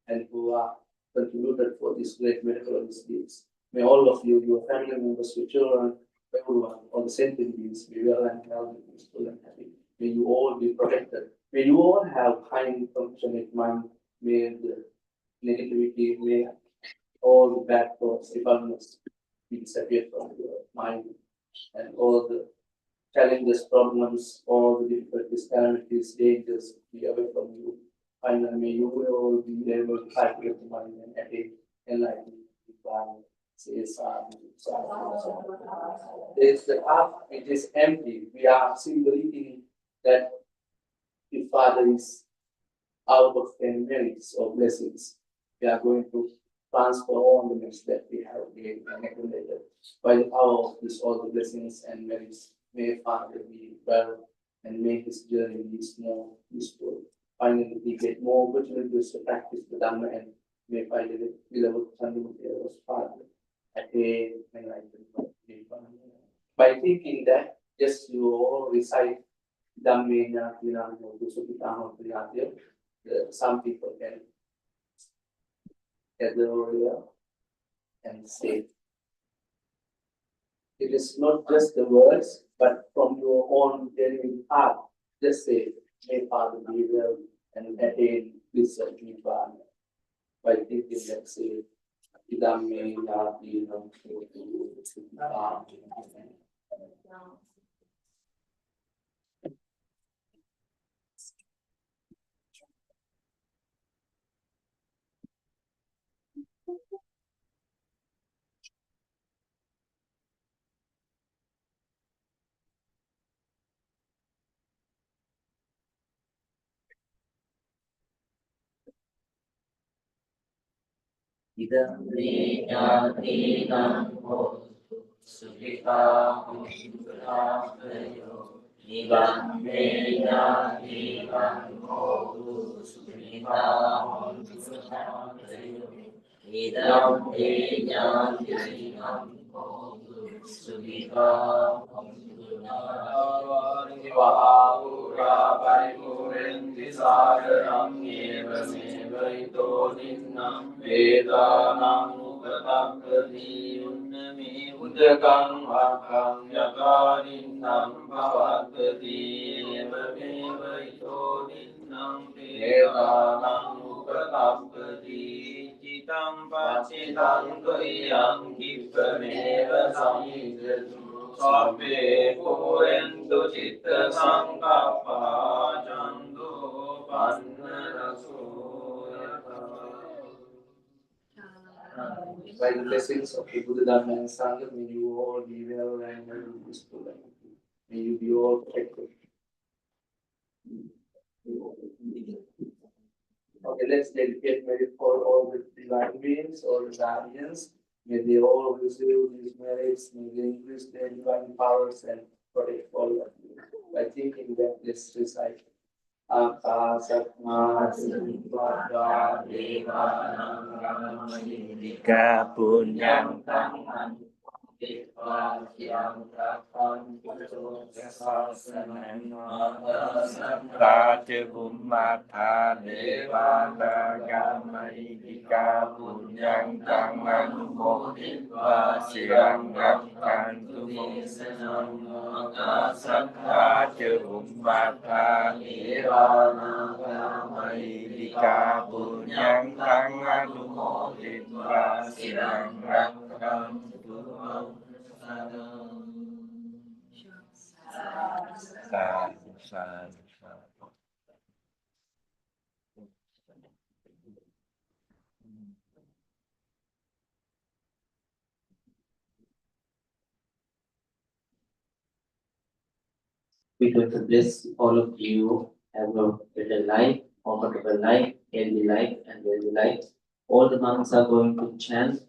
and who are contributed for this great medical deeds. May all of you, your family members, your children, everyone, all the sentient beings be well and healthy, peaceful and happy. May you all be protected. May you all have kind, compassionate mind. May the negativity, may all the bad thoughts, developments be disappeared from your mind. And all the challenges, problems, all the difficulties, calamities, dangers be away from you. Finally, may you all be able to cultivate the mind and attain enlightenment. Says, there's the cup, it is empty. We are simply that the Father is out of any merits or blessings. We are going to transfer all the merits that we have gained and accumulated by the power of this, all the blessings and merits. May Father be well and make his journey be more peaceful. Finally, we get more opportunities to practice the Dhamma and may finally beloved Chandamukhi Father attain enlightenment. By thinking that, just you all recite Dhammena Vinamo Dusupitamo Priyatya, some people can get the area and say. It is not just the words, but from your own genuine heart. Just say, may Father be well and attain this Nibbana. By thinking that, say, Idam Dhamme Yadinam idam me jnatinam hotu sukita hundayo idam me jnatinam hotu sukita hundayo idam me jnatinam hotu sukita Vahapura Paripurendi Sagaram Eva Sevaito Ninnam Vedanam Upatapati Unnami Udakam Vakam Yatarinnam Bhavatati Eva Sevaito Ninnam Vedanam Upatapati Citam Pacitam Kayam Kipameva Samidatu Sabbe Purendu Citta Sankappa Chandu By the blessings of the Buddha Dhamma and Sangha, may you all be well and peaceful. May you be all protected. Okay, let's dedicate merit for all the divine beings, all the guardians. May they all receive these merits, may they increase their divine powers and protect all of you. By thinking that, let's recite. Akasatma Sivada Devanam Ramayindika punyang Raja Bumata Devata Gamayika Punyang Tangan Mokitva Siang Rakkantu Moksanam Raja Bumata Devana Gamayika Punyang Tangan Mokitva Siang Rakkantu Sadhu. We going to bless all of you, have a better life, comfortable life, healthy life, and wealthy life. All the monks are going to chant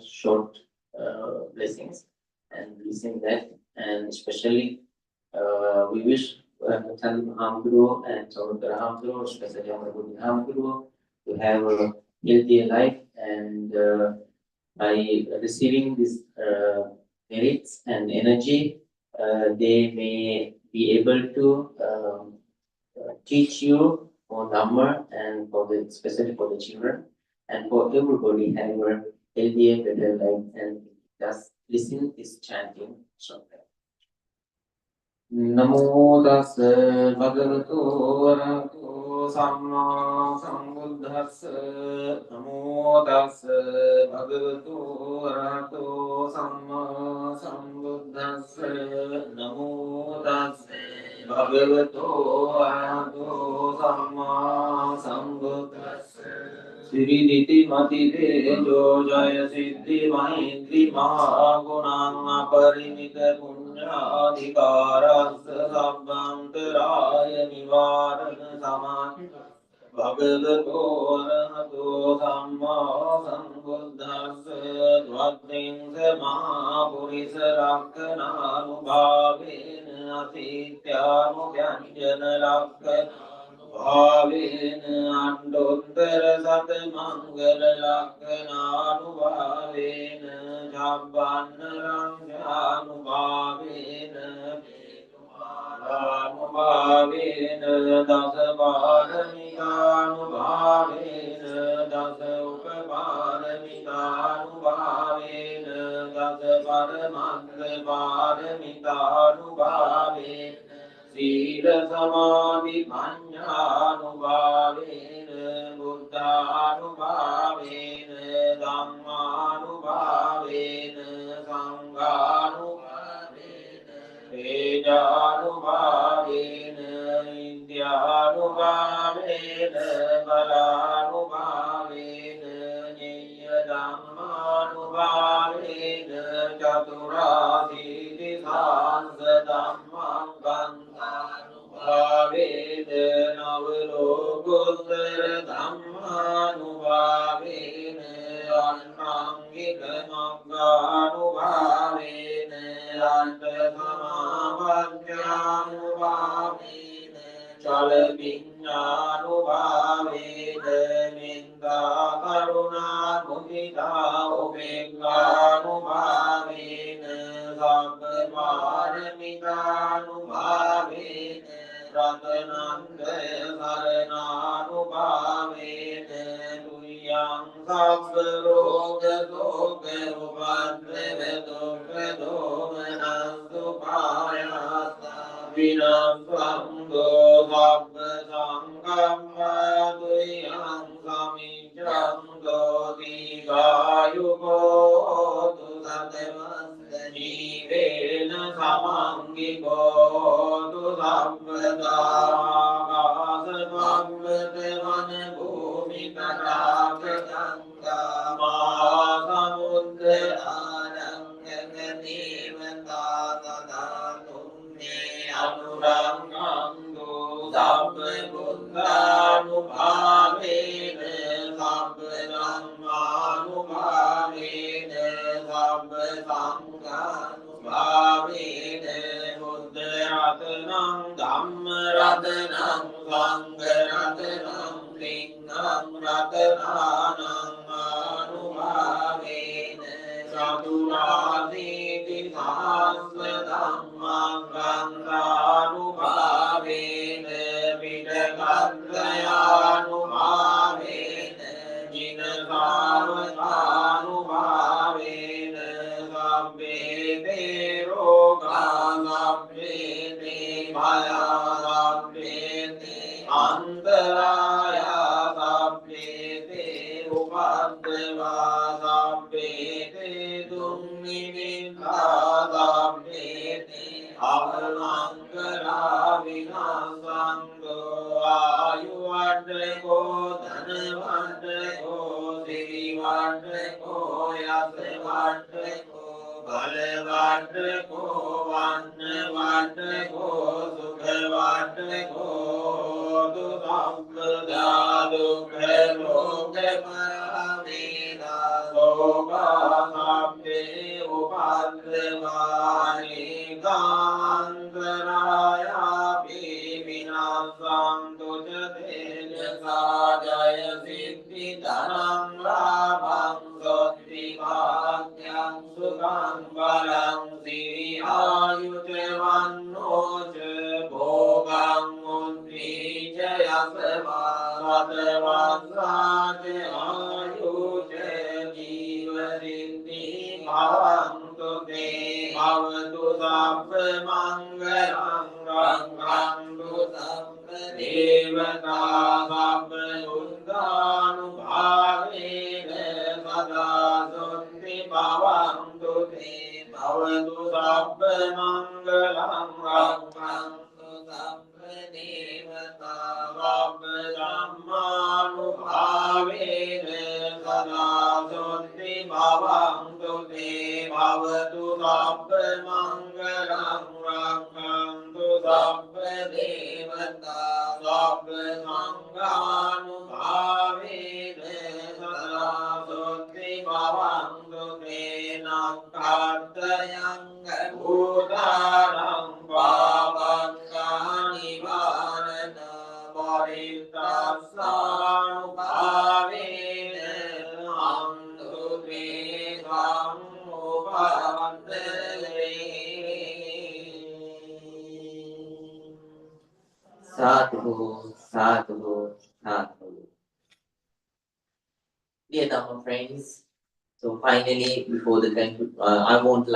short blessings and listen that, and especially we wish Chand Mahamguru and Chaudhara Mahamguru, especially Amarabudi Mahamguru, to have a healthy life, and by receiving these merits and energy, they may be able to teach you for Dhamma and for the, especially for the children and for everybody have a healthier, better life, and just listen this chanting shortly. Namo tassa bhagavato arahato samma sambuddhassa. Namo tassa bhagavato arahato samma sambuddhassa. Namo tassa bhagavato arahato samma sambuddhassa. Siriditi matite jo jaya siddhi maitri mahagunam aparimita punyadhikarassa sabbhantaraya nivarana saman bhagavato arahato samma sambuddhassa dvaktinsa mahapurisa rakkhananubhavena asityanubhyanjana rakkhananubhavena Bhavin Andottara Sat Mangala Lakhananubhavin Jabbanarangyanubhavin Anubhavin Dasaparamitaanubhavin Dasa Upaparamitaanubhavin Dasa Paramadhaparamitaanubhavin Sila Samadhi Panyanubhavin Buddhanubhavin Dhammanubhavin මුදිතා උපේක්ඛානුභාවේන සබ්බ පාරමිතානුභාවේන රතනන්ද සරණානුභාවේන තුයං සබ්බ රෝග දෝඛ උපද්‍රව දුක්ඛ දෝමනස්සු පායාසා විනස්සංගෝ සබ්බ සංගම්මා තුයං සමිච්ඡං දෝති ගායුකෝ තු සතවස්ස ජීවේන සමංගිකෝ තු සම්පදා ආකාශ වන භූමි තටාක ගංගා මහා සමුද්‍ර ආනංග දේවතා තදාතුම්නේ අනුරංගං දෝ සබ්බ බුද්ධානුභාවේන සබ්බ ධම්මානුභාවේන සබ්බ සංඝානුභාවේන බුද්ධ රතනං ධම්ම රතනං සංඝ රතනං සිංහං රතනානං ආනුභාවේන චතුරාසීති සහස්ර ධම්මං ගන්ධානුභාවේන විදගන්ධයානුභාවේන ජිනසාවතානුභාවේන සබ්බේ තේ රෝගා සබ්බේ තේ භයා සබ්බේ තේ අන්තරායා සබ්බේ තේ උපද්දවා සබ්බේ තේ දුම්නිමිත්තා සබ්බේ තේ අවමංගලා විනාසංගෝ ආයුවඩ්ඩකෝ ධනවඩ්ඩකෝ සිරිවඩ්ඩකෝ යසවඩ්ඩකෝ බලවඩ්ඩකෝ වන්නවඩ්ඩකෝ සුඛවඩ්ඩකෝ දුසම්පදා දුක්ඛ රෝගමරාමේනා සෝභාසබ්බේ උපද්දවානි කාන්තරායාපි විනාසන්තු ච තේන සාජය සිද්ධි ධනං ලාභං සොත්ති භාග්‍යං සුඛං බලං සිරි ආයුච වන්නෝ ච භෝගං උද්ධිච යසවා රතවස්සාච ආයුච ජීවරින්දි භවන්තු තේ භවතු සබ්බ මංගලං රක්ඛන්තු සබ්බ දේවතා සබ්බ බුද්ධානුභාවේන සදා සොත්ති භවන්තු තේ භවතු සබ්බ මංගලං රක්ඛන්තු සබ්බ දේවතා සබ්බ ධම්මානුභාවේන සදා සොත්ති භවන්තු තේ භවතු සබ්බ මංගලං රක්ඛන්තු සබ්බ දේවතා සබ්බ සංඝානුභාවේන සදා සොත්ති භවන්තු තේ නක්ඛත්තයං භූතානං පාපං පරිත්තස්සානුභාවේන අන්තු ද්වේෂං උපවන්තේ Sadhu, sadhu, sadhu. Dear Dhamma friends, so finally, before the I want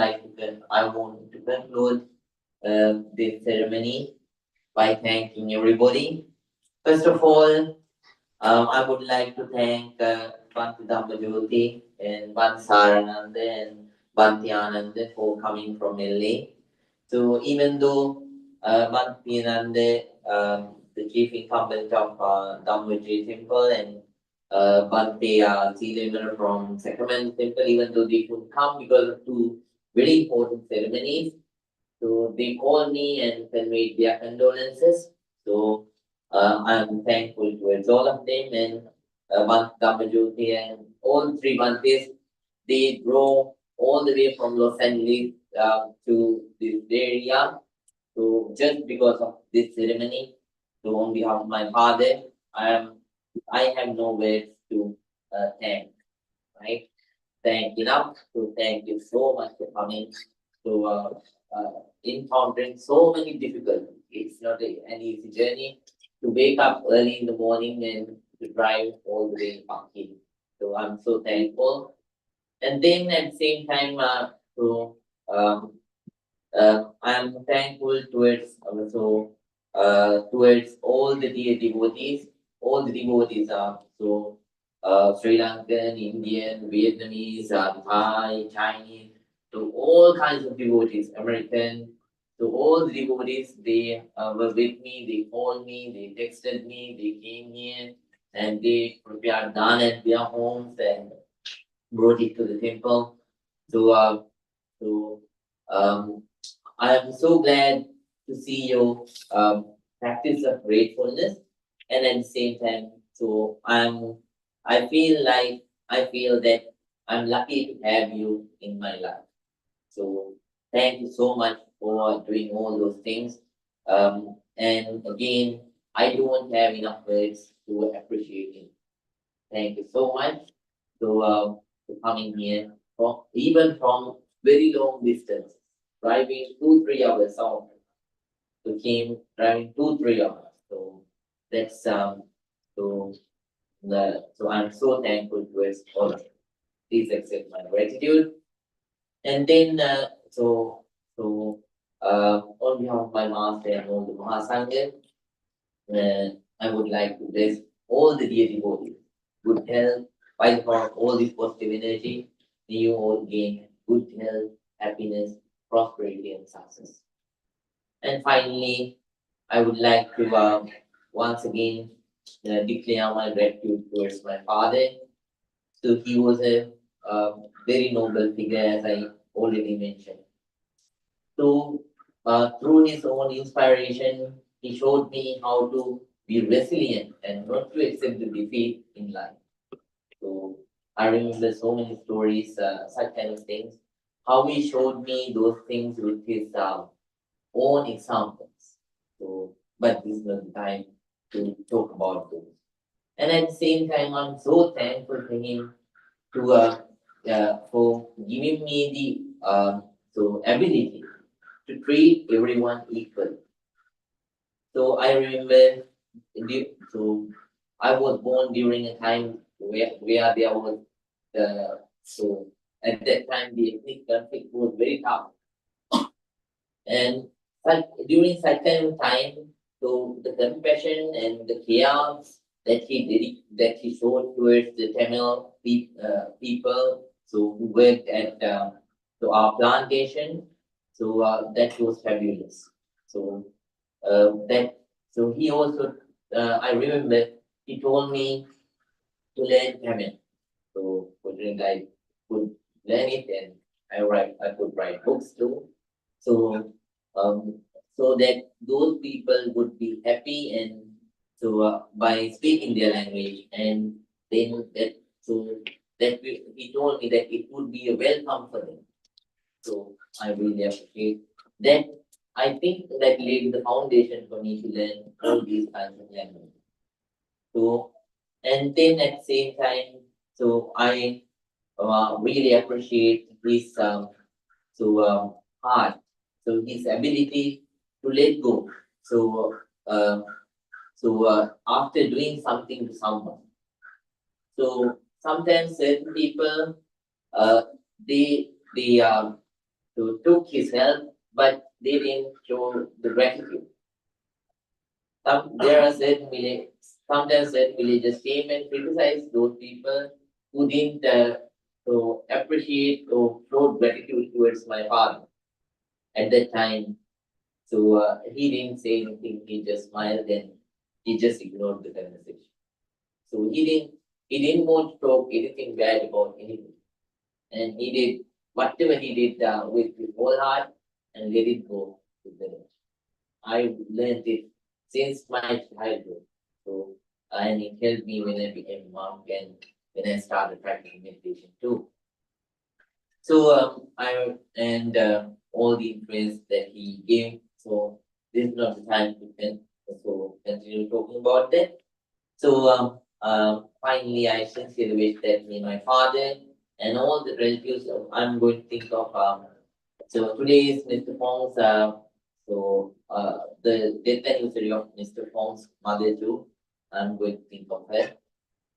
to conclude this ceremony by thanking everybody. First of all, I would like to thank Bhakti Dhamma-jyoti and Bhakti Sarananda and Bhakti Ananda for coming from LA. So even though Bhakti Ananda, the chief incumbent of Dhammaji Temple, and Bhakti Silamara from Sacramento Temple, even though they couldn't come because of two very important ceremonies, so they called me and conveyed their condolences. So I'm thankful towards all of them, and Bhakti Dhamma-jyoti and all three Bhaktis, they drove all the way from Los Angeles to this area. So just because of this ceremony, so on behalf of my father, I have no words to thank, right? thank enough to thank you so much for coming to encountering so many difficulties. It's not an easy journey to wake up early in the morning and to drive all the way back here. So I'm so thankful. And then at the same time, um, I'm thankful towards also towards all the dear devotees. All the devotees are so Sri Lankan, Indian, Vietnamese, Thai, Chinese, to all kinds of devotees, American. So all the devotees, they were with me. They called me. They texted me. They came here and they prepared dana at their homes and brought it to the temple. So so um, I am so glad to see your practice of gratefulness, and at the same time, so I feel that I'm lucky to have you in my life. So thank you so much for doing all those things. And again, I don't have enough words to appreciate it. Thank you so much for coming here from even from very long distance, driving 2-3 hours out. So came driving 2-3 hours. So that's so I'm so thankful towards all of you. Please accept my gratitude. And then on behalf of my master and all the Mahasangha, I would like to bless all the dear devotees, good health, by the power of all this positive energy, may you all gain good health, happiness, prosperity, and success. And finally, I would like to once again declare my gratitude towards my father. So he was a very noble figure, as I already mentioned. So through his own inspiration, he showed me how to be resilient and not to accept the defeat in life. So I remember so many stories, such kind of things. How he showed me those things with his own examples. So, but this is not the time to talk about those. And at the same time, I'm so thankful to him to for giving me the ability to treat everyone equal. So I remember, so I was born during a time where there was so at that time the ethnic conflict was very tough, and during such kind of time, so the compassion and the care that he showed towards the Tamil people, so who worked at our plantation, so that was fabulous. So that so he also I remember he told me to learn Tamil. So considering I could learn it and I could write books too. So um so that those people would be happy and so by speaking their language and then that so he told me that it would be a welcome for them. So I really appreciate that. I think that laid the foundation for me to learn all these kinds of languages. So, and then at the same time, so I really appreciate his heart, so his ability to let go. So, after doing something to someone, so sometimes certain people, uh, they so took his help, but they didn't show the gratitude. There are certain sometimes certain villages came and criticized those people who didn't appreciate or show gratitude towards my father at that time. So he didn't say anything. He just smiled and he just ignored the conversation. So he didn't want to talk anything bad about anything, and he did whatever he did with his whole heart and let it go with the rest. I learned it since my childhood. So, and it helped me when I became a monk and when I started practicing meditation too. So, I and all the influence that he gave. So, this is not the time to continue talking about that. So, finally, I sincerely wish that me and my father and all the relatives. I'm going to think of so today is Mr. Fong's the death anniversary of Mr. Fong's mother too. I'm going to think of her.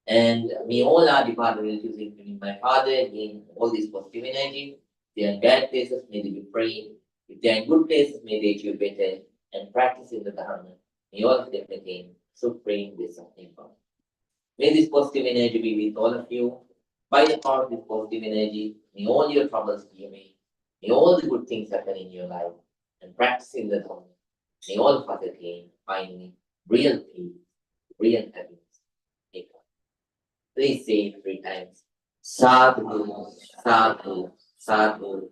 And we all are departed relatives, including my father, again, all these positive energy. If they are in bad places, may they be praying. If they are in good places, may they achieve better and practice in the Dharma. May all of them again. So praying this something for. May this positive energy be with all of you. By the power of this positive energy, may all your troubles be away. May all the good things happen in your life. And practicing the Dharma. May all of us again find real peace, real happiness. Please say it 3 times. Sadhu, sadhu, sadhu.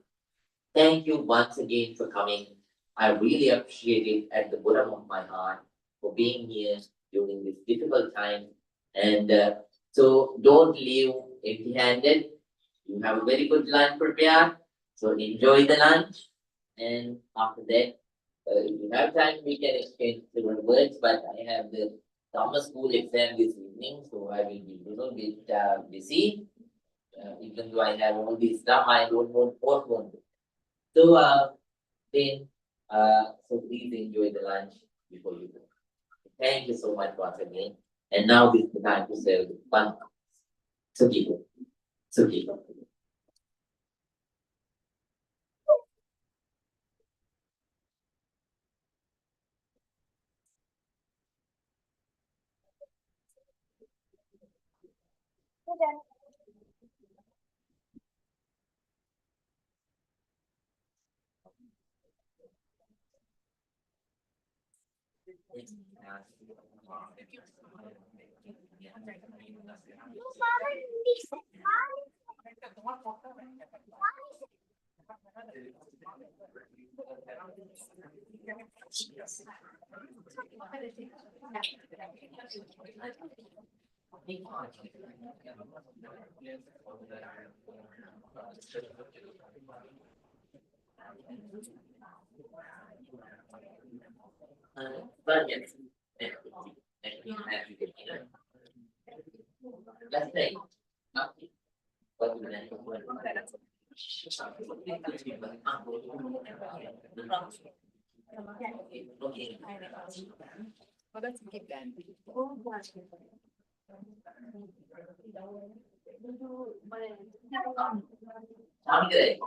Thank you once again for coming. I really appreciate it at the bottom of my heart for being here during this difficult time. And so don't leave empty handed. You have a very good lunch prepared. So enjoy the lunch. And after that, if you have time, we can exchange several words. But I have the summer school exam this evening, so I will be a little bit busy. Even though I have all this stuff, I don't want to postpone it. So then, so please enjoy the lunch before you go. Thank you so much once again. And now is the time to serve the fun. Sukiko. Sukiko. But yes, let's say, what do okay. Kami